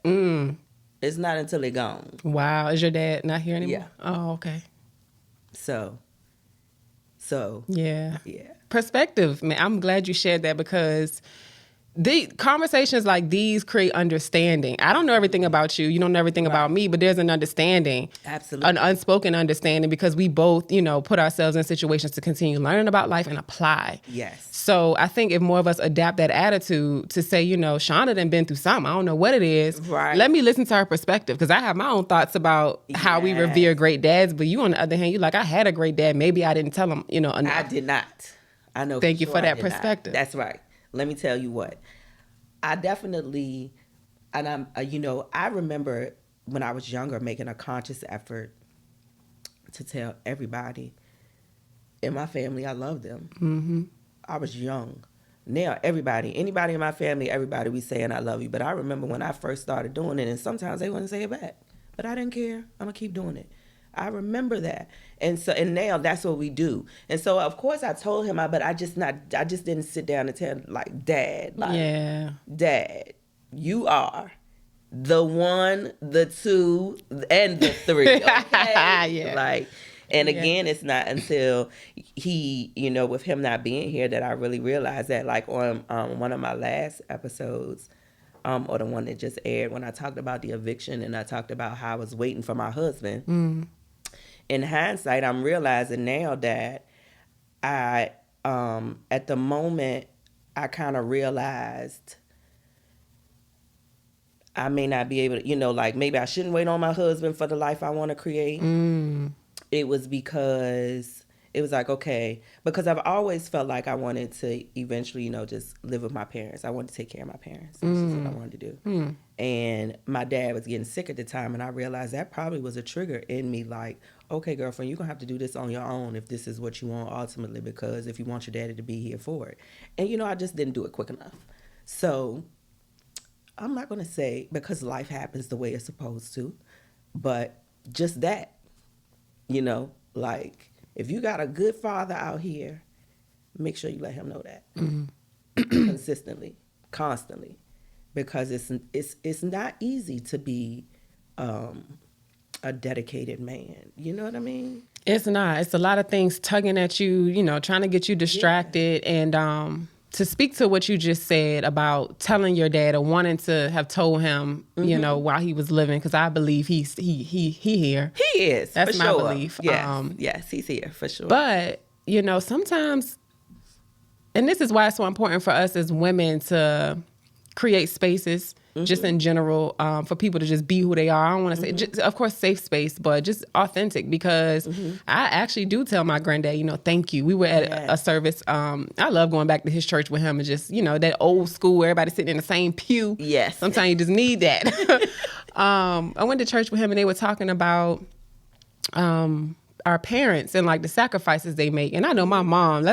It's not until they're gone. Wow. Is your dad not here anymore? Yeah. Oh, okay. So Yeah. yeah. Perspective, man. I'm glad you shared that because the conversations like these create understanding. I don't know everything about you. You don't know everything about me, but there's an understanding. Absolutely. An unspoken understanding because we both, put ourselves in situations to continue learning about life and apply. Yes. So I think if more of us adapt that attitude to say, Shonda done been through something. I don't know what it is. Right. Let me listen to her perspective because I have my own thoughts about how we revere great dads. But you, on the other hand, you like, I had a great dad. Maybe I didn't tell him, enough. I did not. I know. Thank you for that perspective. That's right. Let me tell you what. I definitely, and I'm, I remember when I was younger making a conscious effort to tell everybody in my family I love them. Mm-hmm. I was young. Now anybody in my family, everybody we saying I love you. But I remember when I first started doing it, and sometimes they wouldn't say it back, but I didn't care. I'm gonna keep doing it. I remember that, and now that's what we do. And so of course I told him, but I just didn't sit down and tell like, Dad, Dad, you are the 1, the 2, and the 3. Okay? Yeah. And again, it's not until he, with him not being here that I really realized that, like on one of my last episodes, or the one that just aired when I talked about the eviction and I talked about how I was waiting for my husband. Mm. In hindsight, I'm realizing now that I, at the moment, I kind of realized I may not be able to, maybe I shouldn't wait on my husband for the life I want to create. Mm. It was because it was like, okay, because I've always felt like I wanted to eventually, just live with my parents. I wanted to take care of my parents. That's just what I wanted to do. Mm. And my dad was getting sick at the time, and I realized that probably was a trigger in me, like, okay, girlfriend, you're going to have to do this on your own if this is what you want ultimately, because if you want your daddy to be here for it. And, I just didn't do it quick enough. So I'm not going to say because life happens the way it's supposed to, but just that, if you got a good father out here, make sure you let him know that consistently, constantly, because it's not easy to be a dedicated man. You know what I mean? It's not. It's a lot of things tugging at you, trying to get you distracted. Yeah. And to speak to what you just said about telling your dad or wanting to have told him, while he was living, because I believe he here. He is. That's for my sure. belief. Yes, he's here for sure. But sometimes, and this is why it's so important for us as women to create spaces. Just in general, for people to just be who they are. I don't want to say, just, of course, safe space, but just authentic, because I actually do tell my granddad, thank you. We were at a service. I love going back to his church with him and just, that old school where everybody sitting in the same pew. Yes. Sometimes you just need that. I went to church with him and they were talking about our parents and the sacrifices they make. And I know my mom,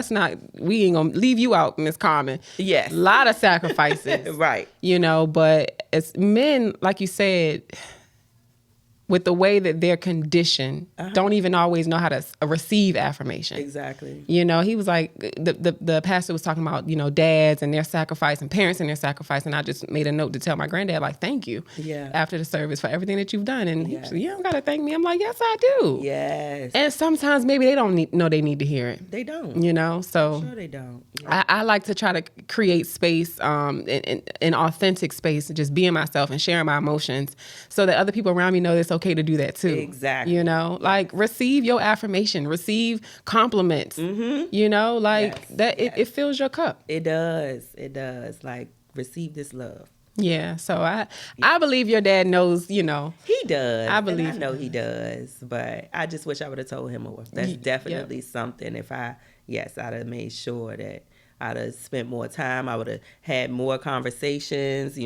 we ain't gonna leave you out, Miss Carmen. Yes. A lot of sacrifices. Right. But as men, like you said, with the way that they're conditioned, don't even always know how to receive affirmation. Exactly. He was like, the pastor was talking about, dads and their sacrifice and parents and their sacrifice. And I just made a note to tell my granddad, thank you after the service for everything that you've done. And he said, you don't got to thank me. I'm like, yes, I do. Yes. And sometimes maybe they don't know they need to hear it. They don't. So I'm sure they don't. Yeah. I like to try to create space, an authentic space, just being myself and sharing my emotions so that other people around me know it's okay to do that too. Exactly. Receive your affirmation, receive compliments, it fills your cup. It does. Receive this love. Yeah. So I believe your dad knows, He does. I believe. And I know he does, but I just wish I would have told him more. That's definitely something. I'd have made sure that I'd have spent more time. I would have had more conversations,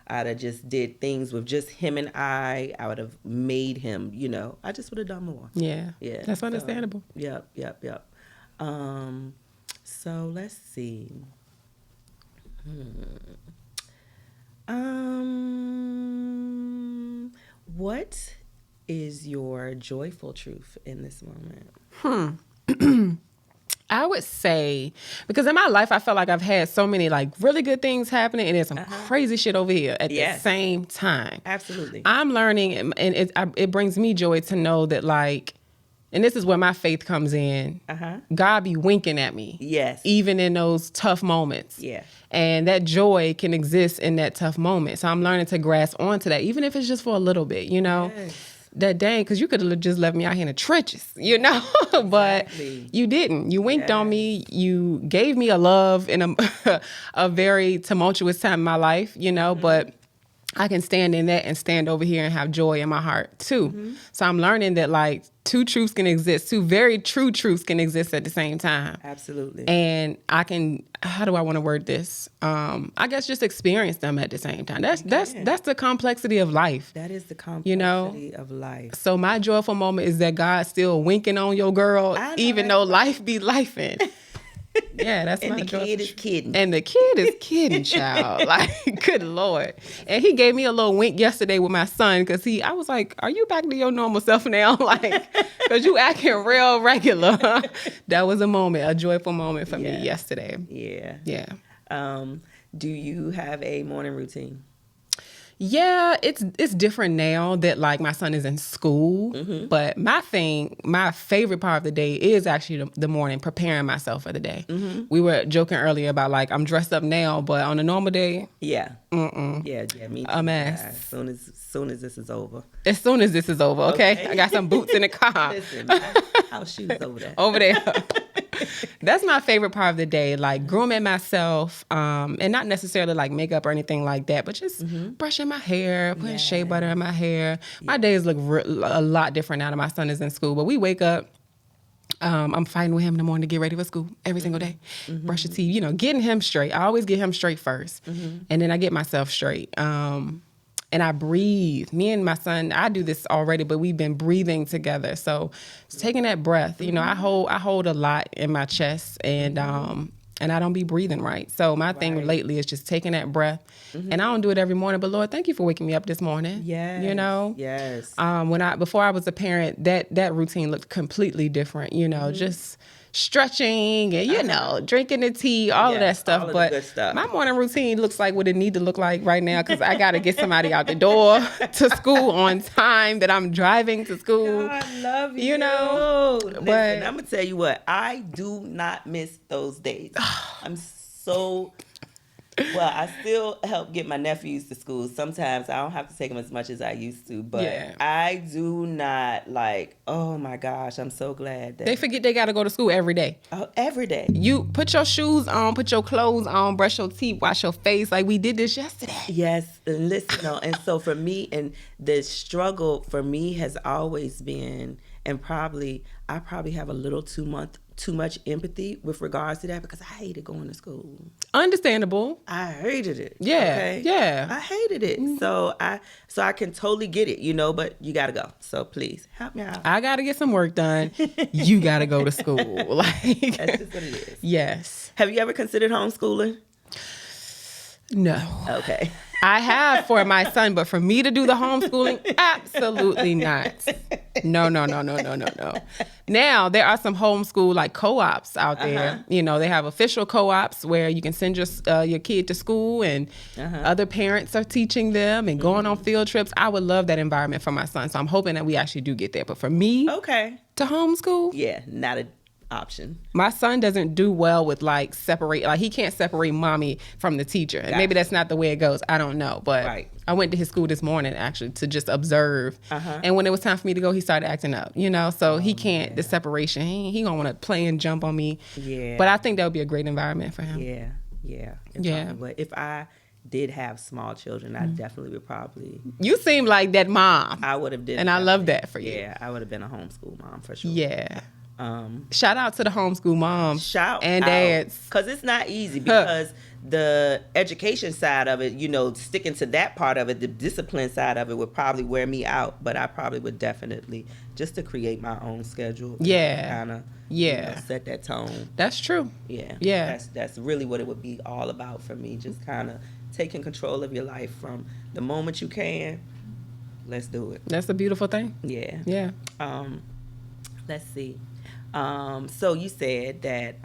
I'd have just did things with just him and I would have made him, I just would have done more. Yeah. Yeah. That's understandable. Yep. So let's see. What is your joyful truth in this moment? I would say, because in my life, I felt like I've had so many like really good things happening and there's some crazy shit over here at the same time. Absolutely. I'm learning, and it brings me joy to know that like, and this is where my faith comes in. God be winking at me. Yes. Even in those tough moments. Yeah. And that joy can exist in that tough moment. So I'm learning to grasp onto that, even if it's just for a little bit, you know? Yes. That dang, because you could have just left me out here in the trenches, you know? But you didn't. You winked on me. You gave me a love in a very tumultuous time in my life, you know? But I can stand in that and stand over here and have joy in my heart too. So I'm learning that like two truths can exist, two very true truths can exist at the same time. Absolutely. And I can, how do I want to word this? I guess just experience them at the same time. That's the complexity of life. That is the complexity of life. So my joyful moment is that God's still winking on your girl, even though life be lifing. Yeah, that's and my the kid is kidding. And the kid is kidding, child. Like, good Lord. And he gave me a little wink yesterday with my son because I was like, are you back to your normal self now? Like, because you acting real regular. That was a moment, a joyful moment for me yesterday. Yeah. Yeah. Do you have a morning routine? Yeah, it's different now that like my son is in school. But my favorite part of the day is actually the morning, preparing myself for the day. We were joking earlier about like I'm dressed up now, but on a normal day, yeah, me too. A mess. As soon as this is over. As soon as this is over, okay? I got some boots in the car. Listen, house shoes over there. Over there. That's my favorite part of the day, like grooming myself, and not necessarily like makeup or anything like that, but just brushing my hair, putting shea butter in my hair. My days look a lot different now that my son is in school, but we wake up. I'm fighting with him in the morning to get ready for school every single day. Brush your teeth, getting him straight. I always get him straight first, and then I get myself straight. And I breathe. Me and my son, I do this already, but we've been breathing together. So taking that breath, I hold a lot in my chest, and I don't be breathing right. So my thing lately is just taking that breath. And I don't do it every morning, but Lord, thank you for waking me up this morning. Yes. Yes. Before I was a parent, that routine looked completely different, just stretching and drinking the tea, all of that stuff. All but the good stuff. My morning routine looks like what it need to look like right now because I got to get somebody out the door to school on time that I'm driving to school. God, I love you. Listen, but I'm gonna tell you what, I do not miss those days. I'm so. Well, I still help get my nephews to school. Sometimes I don't have to take them as much as I used to, but I do not oh my gosh, I'm so glad that they forget they got to go to school every day. Oh, every day. You put your shoes on, put your clothes on, brush your teeth, wash your face like we did this yesterday. Yes, and listen, and so for me, and the struggle for me has always been, and I probably have a little too much empathy with regards to that because I hated going to school. Understandable. I hated it. Yeah. Okay? Yeah. I hated it. So I can totally get it, but you gotta go. So please help me out. I gotta get some work done. You gotta go to school. That's just what it is. Yes. Have you ever considered homeschooling? No. Okay. I have for my son, but for me to do the homeschooling, absolutely not. No. Now, there are some homeschool co-ops out there. They have official co-ops where you can send your kid to school and other parents are teaching them and going on field trips. I would love that environment for my son. So I'm hoping that we actually do get there. But for me to homeschool? Yeah, not an option. My son doesn't do well with separate, he can't separate mommy from the teacher. And maybe that's not the way it goes. I don't know. But I went to his school this morning actually to just observe. And when it was time for me to go, he started acting up, so he can't, the separation, he gonna want to play and jump on me. Yeah. But I think that would be a great environment for him. Yeah. But if I did have small children, I definitely would probably. You seem like that mom. I would have did. And I love that for you. Yeah, I would have been a homeschool mom for sure. Yeah. Shout out to the homeschool moms and dads. Because it's not easy because the education side of it, sticking to that part of it, the discipline side of it would probably wear me out. But I probably would definitely, just to create my own schedule. Kind of set that tone. That's true. Yeah. That's really what it would be all about for me. Just kind of taking control of your life from the moment you can. Let's do it. That's a beautiful thing. Yeah. Yeah. Let's see. So you said that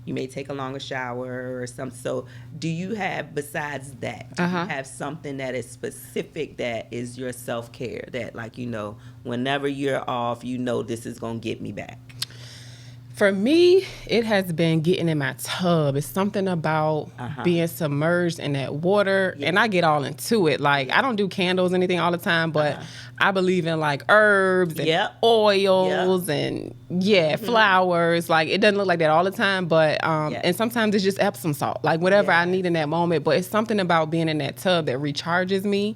you may take a longer shower or something. So do you have, besides that, do you have something that is specific that is your self-care that, like, whenever you're off, this is going to get me back? For me, it has been getting in my tub. It's something about being submerged in that water, and I get all into it. Like, I don't do candles or anything all the time, but I believe in, like, herbs and oils and, flowers. Like, it doesn't look like that all the time, but, and sometimes it's just Epsom salt, like, whatever I need in that moment. But it's something about being in that tub that recharges me,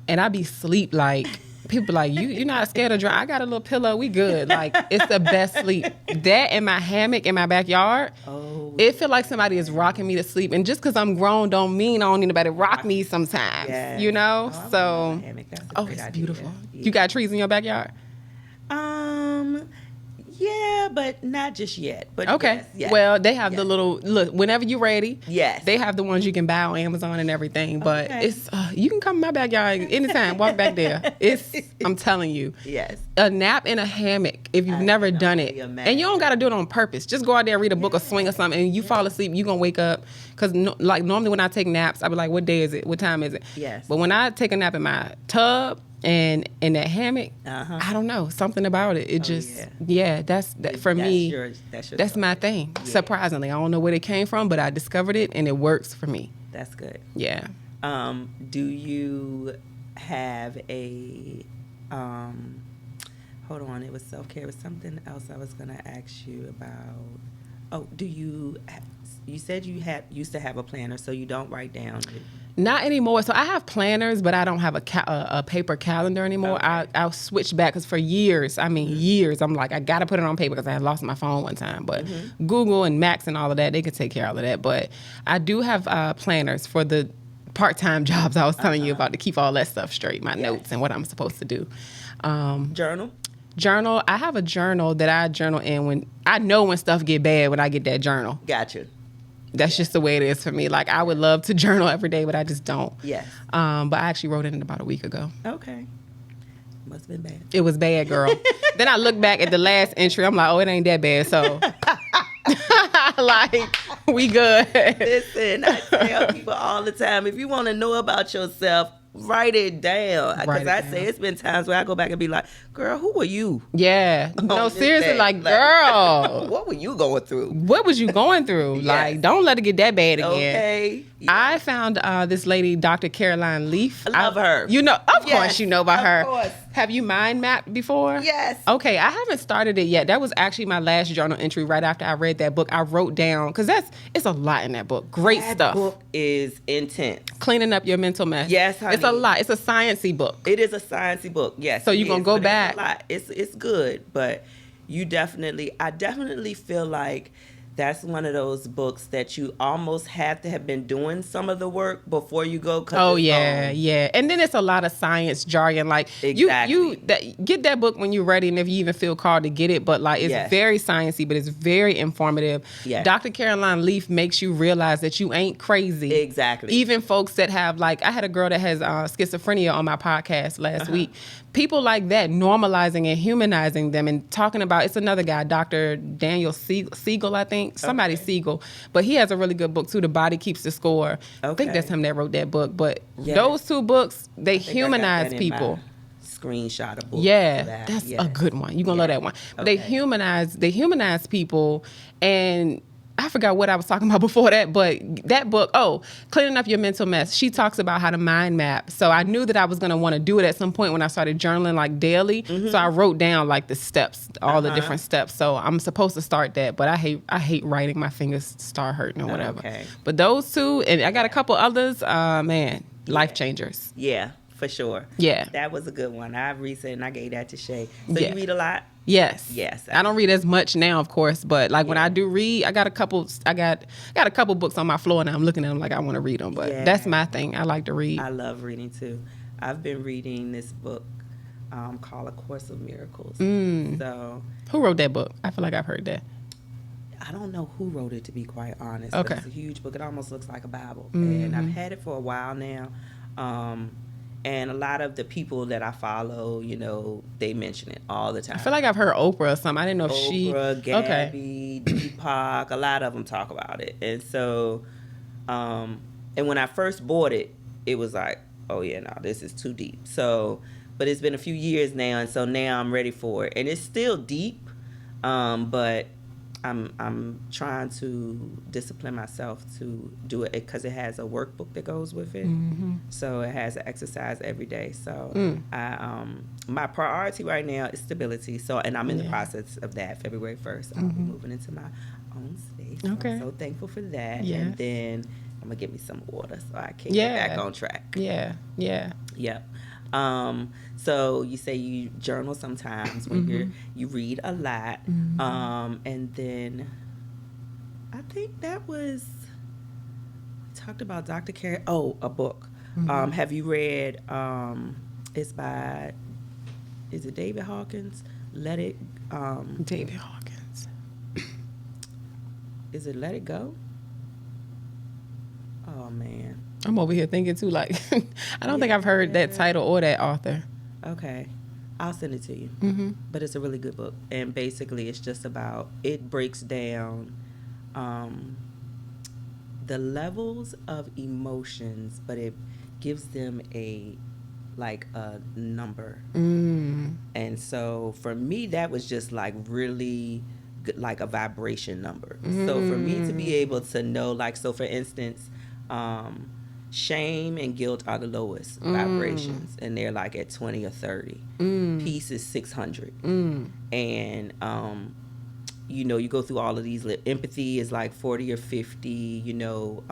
and I be sleep, like... People like, you're not scared of dry. I got a little pillow. We good. Like, it's the best sleep. That and my hammock in my backyard, it feel like somebody is rocking me to sleep. And just because I'm grown don't mean I don't need nobody to rock me sometimes, So, it's beautiful. Yeah. You got trees in your backyard? Yeah, but not just yet. But okay. Yes. Well, they have the little, look, whenever you're ready, they have the ones you can buy on Amazon and everything. But it's you can come in my backyard anytime, walk back there. I'm telling you. Yes. A nap in a hammock, if you've never done it. And you don't got to do it on purpose. Just go out there, read a book or swing or something, and you fall asleep, you're going to wake up. Because like normally when I take naps, I be like, what day is it? What time is it? Yes. But when I take a nap in my tub, and in that hammock, I don't know, something about it. It that's for me. That's my thing. Yeah. Surprisingly, I don't know where it came from, but I discovered it and it works for me. That's good. Yeah. Do you have a? Hold on, it was self-care. It was something else I was gonna ask you about. Oh, do you? You said you used to have a planner, so you don't write down. Not anymore. So I have planners, but I don't have a paper calendar anymore. Okay. I'll switch back because for years, I'm like, I got to put it on paper because I had lost my phone one time. But Google and Macs and all of that, they can take care of all of that. But I do have planners for the part-time jobs I was telling you about to keep all that stuff straight, my notes and what I'm supposed to do. Journal. I have a journal that I journal in when I know when stuff get bad when I get that journal. Gotcha. That's just the way it is for me. Like, I would love to journal every day, but I just don't. Yes. But I actually wrote it in about a week ago. Okay. Must have been bad. It was bad, girl. Then I look back at the last entry. I'm like, oh, it ain't that bad. So, like, we good. Listen, I tell people all the time, if you want to know about yourself, write it down. Because I say it's been times where I go back and be like, girl, who were you? Yeah. No, seriously, like, girl. What were you going through? What was you going through? Yes. Like, don't let it get that bad again. Okay. Yes. I found this lady, Dr. Caroline Leaf. I love her. You know, of course you know about her. Of course. Have you mind mapped before? Yes. Okay, I haven't started it yet. That was actually my last journal entry right after I read that book. I wrote down, because it's a lot in that book. Great stuff. That book is intense. Cleaning up your mental mess. Yes, honey. It's a lot. It's a sciencey book. It is a sciencey book, yes. So you're going to go back. It's good, but I definitely feel like that's one of those books that you almost have to have been doing some of the work before you go. Oh, yeah. And then it's a lot of science jargon. Like, you get that book when you're ready and if you even feel called to get it. But, like, it's very sciencey, but it's very informative. Yes. Dr. Caroline Leaf makes you realize that you ain't crazy. Exactly. Even folks that have, like, I had a girl that has schizophrenia on my podcast last week. People like that, normalizing and humanizing them and talking about, it's another guy, Dr. Daniel Siegel, I think. Somebody Siegel. But he has a really good book, too, The Body Keeps the Score. Okay. I think that's him that wrote that book. But those two books, they humanize people. Screenshot a book. Yeah, that's a good one. You're going to love that one. But they humanize people, and I forgot what I was talking about before that, but that book, Cleaning Up Your Mental Mess, she talks about how to mind map. So I knew that I was going to want to do it at some point when I started journaling, like, daily. So I wrote down, like, the steps, all the different steps. So I'm supposed to start that, but I hate writing. My fingers start hurting or whatever. Okay. But those two, and I got a couple others, life changers. Yeah, for sure. Yeah. That was a good one. I read and I gave that to Shay. So you read a lot? Yes. Yes. I don't read as much now, of course, but like when I do read, I got a couple books on my floor and I'm looking at them like I want to read them, but that's my thing. I like to read. I love reading too. I've been reading this book called A Course of Miracles. So who wrote that book? I feel like I've heard that. I don't know who wrote it, to be quite honest. Okay. It's a huge book. It almost looks like a Bible. And I've had it for a while now. And a lot of the people that I follow, you know, they mention it all the time. I feel like I've heard Oprah or something. I didn't know if Oprah, she... Okay. Gabby, Deepak, a lot of them talk about it. And so, and when I first bought it, it was like, oh yeah, no, this is too deep. So, but it's been a few years now, and so now I'm ready for it. And it's still deep, but I'm trying to discipline myself to do it because it has a workbook that goes with it. So it has an exercise every day. So my priority right now is stability. So, and I'm in the process of that. February 1st, I'll be moving into my own space. Okay. I'm so thankful for that. Yes. And then I'm gonna get me some water so I can get back on track. Yeah. Yep. So you say you journal sometimes when you read a lot. And then I think that was talked about Dr. Carey. Oh, a book. Have you read it's by is it David Hawkins? David Hawkins. Is it Let It Go? Oh man. I'm over here thinking too, like, I don't think I've heard that title or that author. Okay. I'll send it to you. But it's a really good book. And basically it's just about, it breaks down the levels of emotions, but it gives them a number. And so for me, that was just like really good, like a vibration number. So for me to be able to know, like, so for instance, shame and guilt are the lowest vibrations, and they're like at 20 or 30. Peace is 600. And you know, you go through all of these. Empathy is like 40 or 50. You know,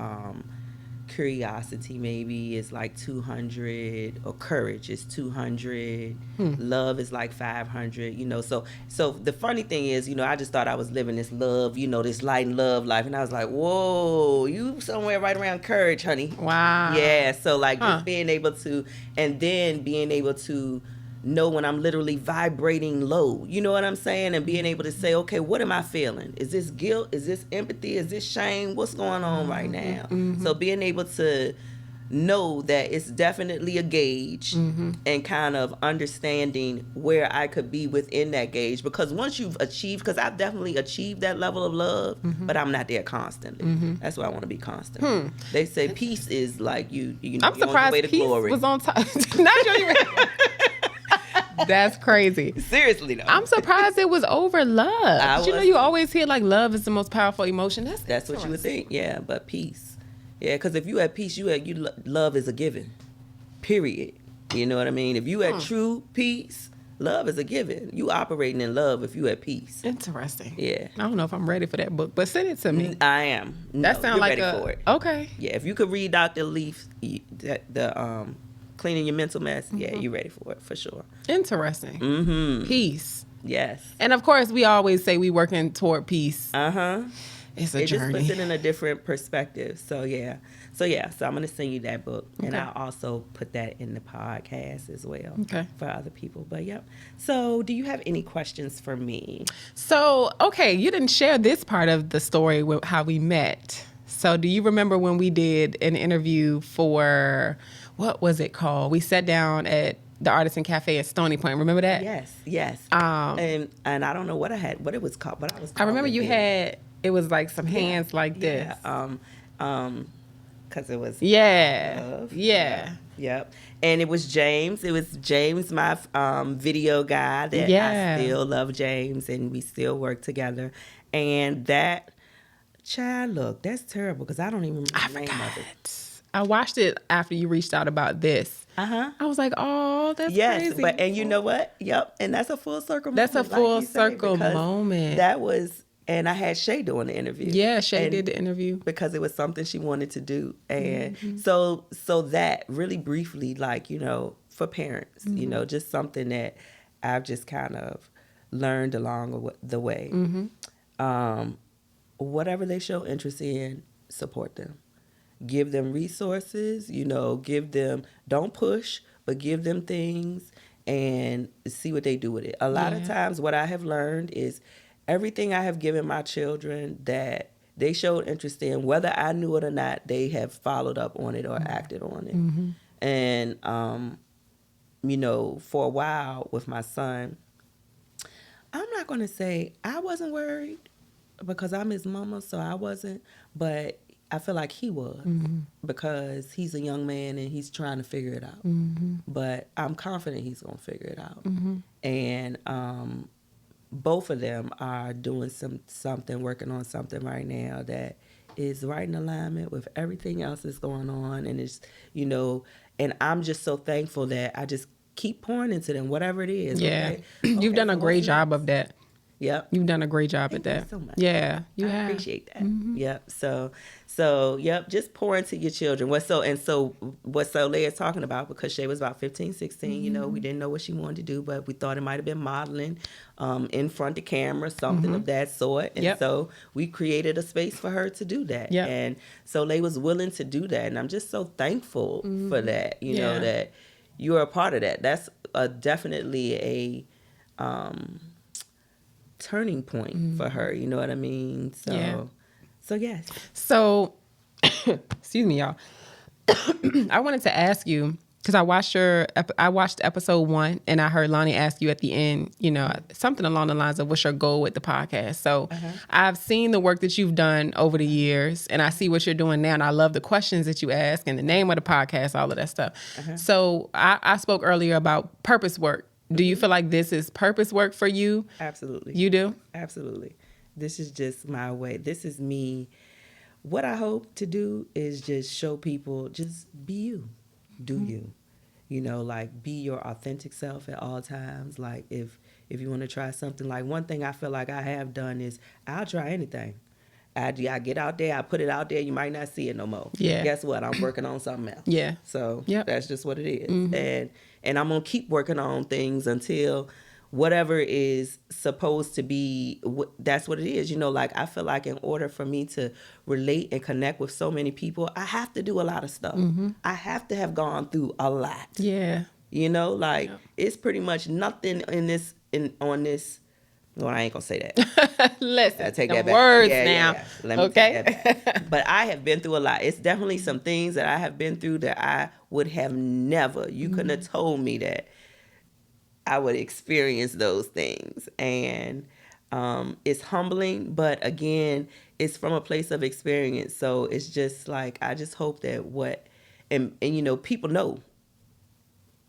curiosity maybe is like 200, or courage is 200. Love is like 500. You know, so the funny thing is, you know, I just thought I was living this love, you know, this light and love life, and I was like, whoa, you somewhere right around courage, honey. Wow. Yeah. So like just being able to, and then being able to know when I'm literally vibrating low, you know what I'm saying? And being able to say, okay, what am I feeling? Is this guilt? Is this empathy? Is this shame? What's going on right now? So being able to know that it's definitely a gauge, and kind of understanding where I could be within that gauge. Because once you've achieved, because I've definitely achieved that level of love, but I'm not there constantly. That's why I want to be constant. They say peace is like you know, I'm surprised on the way to peace glory. was on top. Not your That's crazy. Seriously though. I'm surprised it was over love. You know, you always hear like love is the most powerful emotion. That's what you would think. Yeah, but peace. Yeah, because if you at peace, love is a given. Period. You know what I mean? If you at true peace, love is a given. You operating in love if you at peace. Interesting. Yeah. I don't know if I'm ready for that book, but send it to me. I am. That sounds like ready for it. Okay. Yeah, if you could read Dr. Leaf, the Cleaning Your Mental Mess, yeah, you're ready for it, for sure. Interesting. Peace. Yes. And of course, we always say we working toward peace. It's a journey. It just puts it in a different perspective. So yeah. So I'm going to send you that book. Okay. And I'll also put that in the podcast as well. Okay. For other people. But yep. So do you have any questions for me? So, okay, you didn't share this part of the story with how we met. So do you remember when we did an interview for, what was it called? We sat down at the Artisan Cafe at Stony Point. Remember that? Yes. And I don't know what it was called, but I remember you had, it was like some hands like this. Because it was love. Yep. And it was James. It was James, my video guy that I still love James, and we still work together. And that, child, look, that's terrible because I don't even remember the name of it. I watched it after you reached out about this. I was like, oh, that's crazy. But and you know what? Yep. And that's a full circle moment. That's a full circle moment. That was, and I had Shay doing the interview. Yeah, Shay did the interview. Because it was something she wanted to do. And so that really briefly, like, you know, for parents, you know, just something that I've just kind of learned along the way. Whatever they show interest in, support them. Give them resources, you know, don't push, but give them things and see what they do with it. A lot of times what I have learned is everything I have given my children that they showed interest in, whether I knew it or not, they have followed up on it or acted on it. And, you know, for a while with my son, I'm not going to say I wasn't worried because I'm his mama, so I wasn't, but I feel like he was because he's a young man and he's trying to figure it out. But I'm confident he's going to figure it out. And both of them are doing something, working on something right now that is right in alignment with everything else that's going on. And it's, you know, and I'm just so thankful that I just keep pouring into them, whatever it is. Yeah. Okay? You've done a so great what's job next? of that. Yep. You've done a great job Thank at you that. so much. Yeah, you I have. appreciate that. Yep. So yep, just pour into your children. What Soliel is talking about, because Shay was about 15, 16, you know, we didn't know what she wanted to do, but we thought it might have been modeling in front of camera, something of that sort. And so we created a space for her to do that. Yep. And Soliel was willing to do that. And I'm just so thankful for that, you know, that you are a part of that. That's definitely a turning point for her, you know what I mean? So yes. So, excuse me, y'all. I wanted to ask you, because I watched episode 1, and I heard Lonnie ask you at the end, you know, something along the lines of what's your goal with the podcast. So I've seen the work that you've done over the years, and I see what you're doing now, and I love the questions that you ask and the name of the podcast, all of that stuff. So I spoke earlier about purpose work. Do you feel like this is purpose work for you? Absolutely. You do? Absolutely. This is just my way. This is me. What I hope to do is just show people, just be you. Do you. You know, like, be your authentic self at all times. Like, if you want to try something, like, one thing I feel like I have done is I'll try anything. I get out there, I put it out there, you might not see it no more. Yeah. Guess what? I'm working on something else. Yeah. So that's just what it is. And I'm going to keep working on things until whatever is supposed to be, that's what it is. You know, like, I feel like in order for me to relate and connect with so many people, I have to do a lot of stuff. I have to have gone through a lot. Yeah. You know, like, it's pretty much nothing on this. Well, I ain't gonna say that. Listen, I take the that back. words Yeah, now. yeah. Let me take that back. But I have been through a lot. It's definitely some things that I have been through that I would have never. You couldn't have told me that I would experience those things, and it's humbling. But again, it's from a place of experience. So it's just like, I just hope that and you know, people know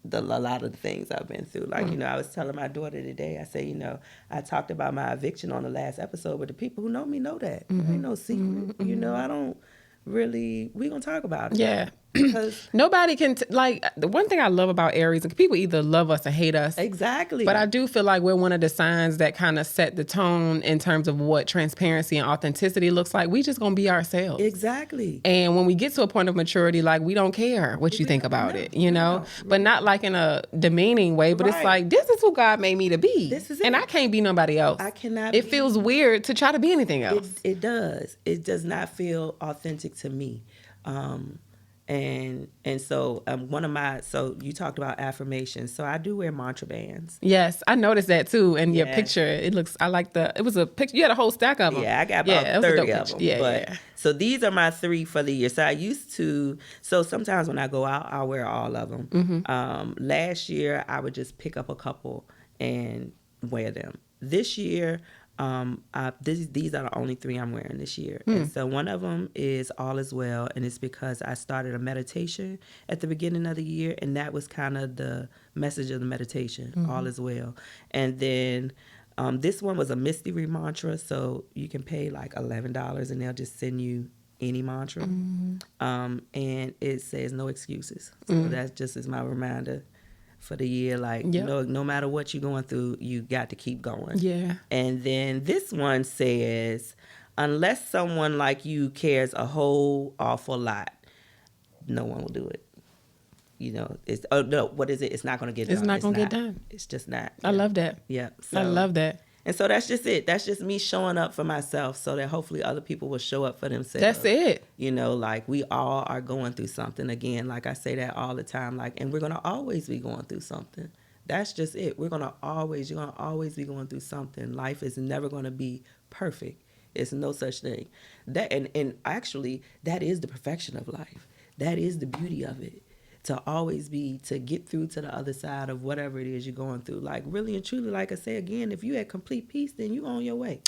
a lot of the things I've been through. Like, you know, I was telling my daughter today, I said, you know, I talked about my eviction on the last episode, but the people who know me know that. Ain't no secret. You know, I don't really, we gonna talk about it. Yeah. Because nobody can, the one thing I love about Aries, people either love us or hate us. Exactly. But I do feel like we're one of the signs that kind of set the tone in terms of what transparency and authenticity looks like. We just gonna be ourselves. Exactly. And when we get to a point of maturity, like, we don't care what you think about it, you know? But not like in a demeaning way, but it's like, this is who God made me to be. This is and it. I can't be nobody else. I cannot It be. feels weird to try to be anything else. It does. It does not feel authentic to me. And so so you talked about affirmations. So I do wear mantra bands. Yes, I noticed that too. And your picture, it was a picture. You had a whole stack of them. Yeah, I got about 30 of them. Yeah, but so these are my 3 for the year. So I used to, so sometimes when I go out, I'll wear all of them. Last year, I would just pick up a couple and wear them. This year, these are the only 3 I'm wearing this year. And so one of them is All Is Well, and it's because I started a meditation at the beginning of the year, and that was kind of the message of the meditation, All Is Well. And then this one was a mystery mantra, so you can pay like $11 and they'll just send you any mantra. And it says no excuses. So that just is my reminder for the year, like, you know, no matter what you're going through, you got to keep going. Yeah. And then this one says, unless someone like you cares a whole awful lot, no one will do it. You know, what is it? It's not going to get done. It's not going to get done. It's just not. I love that. Yeah. I love that. And so that's just it. That's just me showing up for myself so that hopefully other people will show up for themselves. That's it. You know, like, we all are going through something. Again, like I say that all the time, like, and we're going to always be going through something. That's just it. You're going to always be going through something. Life is never going to be perfect. It's no such thing. That and actually, that is the perfection of life. That is the beauty of it. to always be, to get through to the other side of whatever it is you're going through. Like, really and truly, like I say again, if you had complete peace, then you on your way.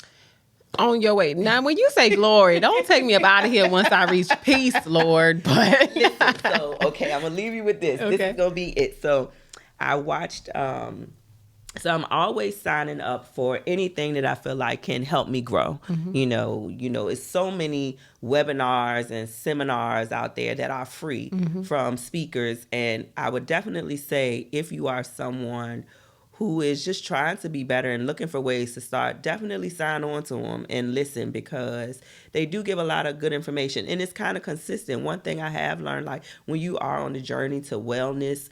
On your way. Now, when you say glory, don't take me up out of here once I reach peace, Lord. But listen, so, okay, I'm going to leave you with this. Okay. This is going to be it. So I watched, so I'm always signing up for anything that I feel like can help me grow. Mm-hmm. You know, it's so many webinars and seminars out there that are free Mm-hmm. from speakers. And I would definitely say, if you are someone who is just trying to be better and looking for ways to start, definitely sign on to them and listen, because they do give a lot of good information, and it's kind of consistent. One thing I have learned, like when you are on the journey to wellness,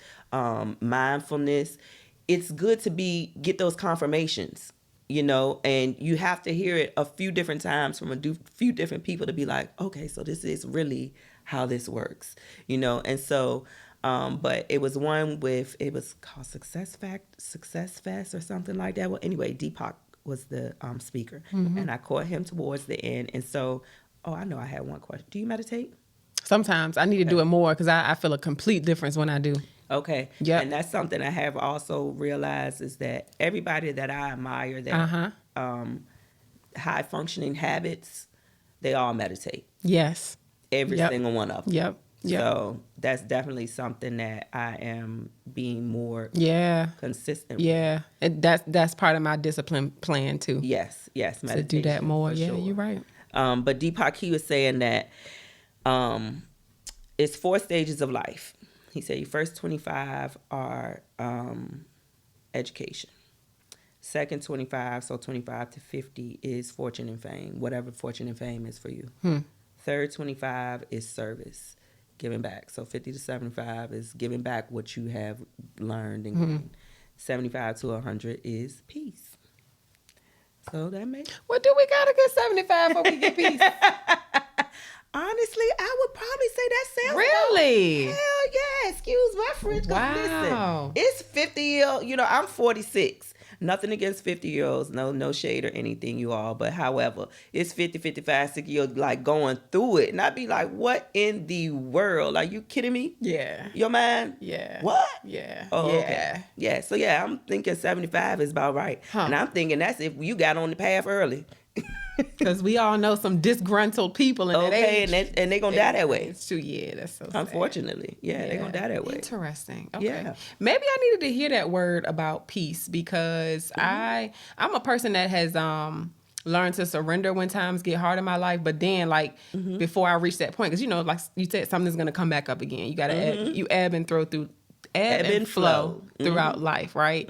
mindfulness, it's good to get those confirmations, and you have to hear it a few different times from a few different people to be like, okay, so this is really how this works, and so but it was one it was called Success Fest or something like that. Well, anyway, Deepak was the speaker, and I caught him towards the end. And so, I know I had one question. Do you meditate? sometimes I need to do it more because I feel a complete difference when I do. Okay. Yep. And that's something I have also realized, is that everybody that I admire that high functioning habits, they all meditate. Yes. Every single one of them. Yep. So that's definitely something that I am being more consistent with. Yeah. And that's part of my discipline plan too. Yes, meditation. To do that more. Yeah, sure. you're right. But Deepak, he was saying that it's 4 stages of life. He said your first 25 are education. Second 25, so 25 to 50 is fortune and fame, whatever fortune and fame is for you. Third 25 is service, giving back. So 50 to 75 is giving back what you have learned and gained. 75 to 100 is peace. So that makes... Well, do we gotta get 75 before we get peace? Honestly, I would probably say that sounds... Really? Hell yeah. Excuse my French. Wow. Listen, it's 50, I'm 46. Nothing against 50-year-olds. No shade or anything, you all. But however, it's 50, 55, 60-year-olds like going through it. And I'd be like, what in the world? Are you kidding me? Yeah. Your man? Yeah. What? Yeah. Oh, yeah. okay. Yeah. So yeah, I'm thinking 75 is about right. And I'm thinking that's if you got on the path early. Because we all know some disgruntled people in that age. And they're going to die that way. It's true. Yeah, that's so sad. Unfortunately. Yeah, they're going to die that way. Interesting. Okay. Yeah. Maybe I needed to hear that word about peace, because I'm a person that has learned to surrender when times get hard in my life. But then, like, before I reach that point, because, like you said, something's going to come back up again. You got to you ebb and flow throughout life, right?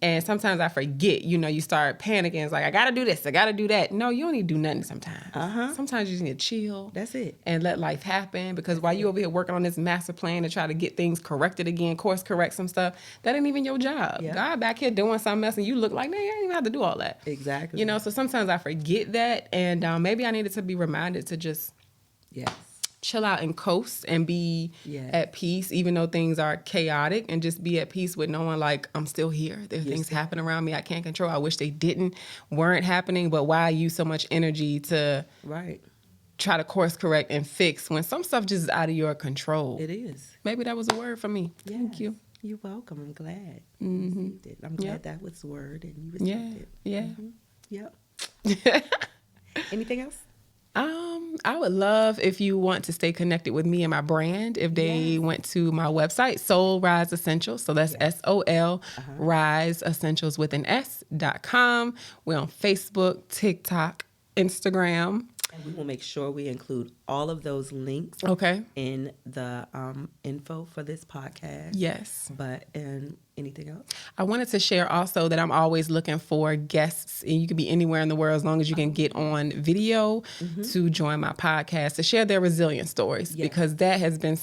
And sometimes I forget, you start panicking. It's like, I got to do this, I got to do that. No, you don't need to do nothing sometimes. Sometimes you just need to chill. That's it. And let life happen, because while you over here working on this master plan to try to get things corrected again, course correct some stuff, that ain't even your job. Yeah. God back here doing something else, and you look like, man, you ain't even have to do all that. Exactly. So sometimes I forget that, and maybe I needed to be reminded to just chill out and coast and be at peace, even though things are chaotic, and just be at peace with knowing, like, I'm still here. There are things happening around me I can't control. I wish they weren't happening, but why use so much energy to try to course correct and fix when some stuff just is out of your control? It is. Maybe that was a word for me. Yes. Thank you. You're welcome. I'm glad you received it. I'm glad that was the word and you received it. Yeah. Yep. Anything else? I would love if you want to stay connected with me and my brand, if they went to my website, Soul Rise Essentials. So that's SOL Rise Essentials with an S.com. We're on Facebook, TikTok, Instagram. And we will make sure we include all of those links in the info for this podcast. Yes. And anything else? I wanted to share also that I'm always looking for guests, and you can be anywhere in the world as long as you can get on video to join my podcast to share their resilient stories, because that has been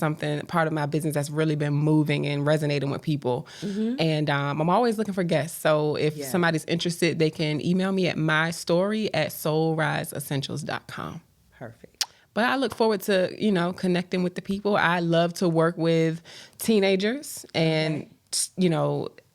part of my business that's really been moving and resonating with people. And I'm always looking for guests. So if somebody's interested, they can email me at mystory@soulriseessentials.com. Perfect. But I look forward to, connecting with the people. I love to work with teenagers and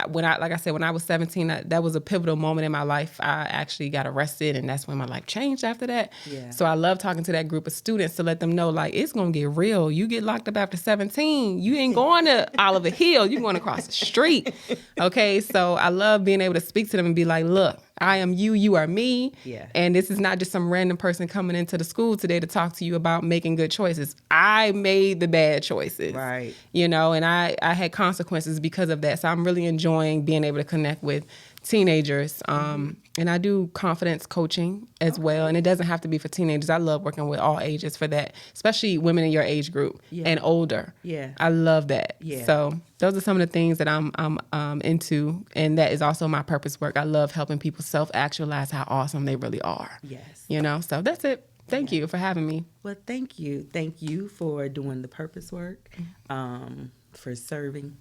when I was 17, that was a pivotal moment in my life. I actually got arrested, and that's when my life changed after that. Yeah. So I love talking to that group of students to let them know, like, it's going to get real. You get locked up after 17, you ain't going to Oliver Hill. You're going across the street. Okay, so I love being able to speak to them and be like, look, I am you, you are me. Yeah. And this is not just some random person coming into the school today to talk to you about making good choices. I made the bad choices. Right. You know, and I had consequences because of that. So I'm really enjoying being able to connect with teenagers. And I do confidence coaching as well. And it doesn't have to be for teenagers. I love working with all ages for that, especially women in your age group and older. Yeah. I love that. Yeah. So those are some of the things that I'm into. And that is also my purpose work. I love helping people self-actualize how awesome they really are. Yes. You know, so that's it. Thank you for having me. Well, thank you. Thank you for doing the purpose work, for serving,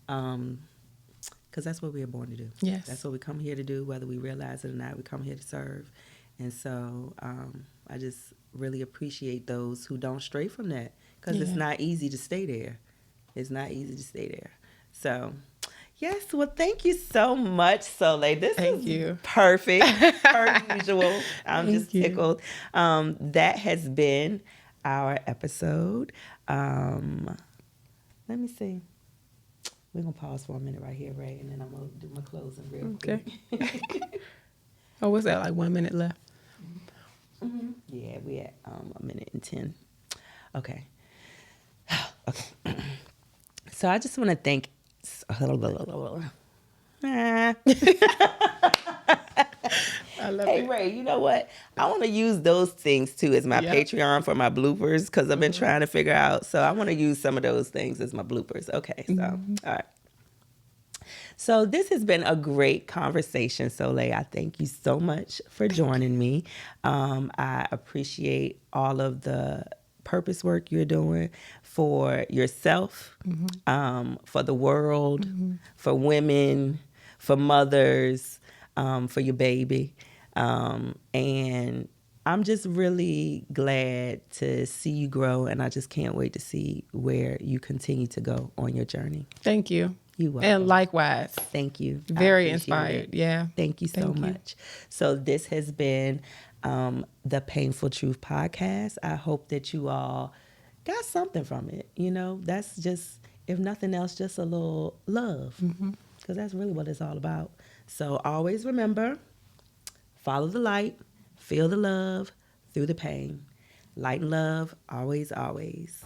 because that's what we are born to do. Yes. That's what we come here to do, whether we realize it or not. We come here to serve. And so I just really appreciate those who don't stray from that, because it's not easy to stay there. It's not easy to stay there. So, yes, well, thank you so much, Soliel. This is perfect, per usual. I'm just tickled. That has been our episode. Let me see. We're going to pause for a minute right here, Ray, and then I'm going to do my closing real quick. Oh, what's that, like 1 minute left? Mm-hmm. Yeah, we at 1 minute and 10. Okay. Okay. So I just want to thank... I love Hey, it. Ray, you know what? I want to use those things, too, as my Patreon for my bloopers, because I've been trying to figure out. So I want to use some of those things as my bloopers. Okay, so, all right. So this has been a great conversation, Soliel. I thank you so much for joining me. I appreciate all of the purpose work you're doing for yourself, for the world, for women, for mothers, for your baby. And I'm just really glad to see you grow, and I just can't wait to see where you continue to go on your journey. Thank you. You're welcome. And likewise. Thank you. Very inspired. Yeah. Thank you so much. So this has been the Paynefull Truth podcast. I hope that you all got something from it. You know, that's just, if nothing else, just a little love, because that's really what it's all about. So always remember, follow the light, feel the love through the pain. Light and love, always, always.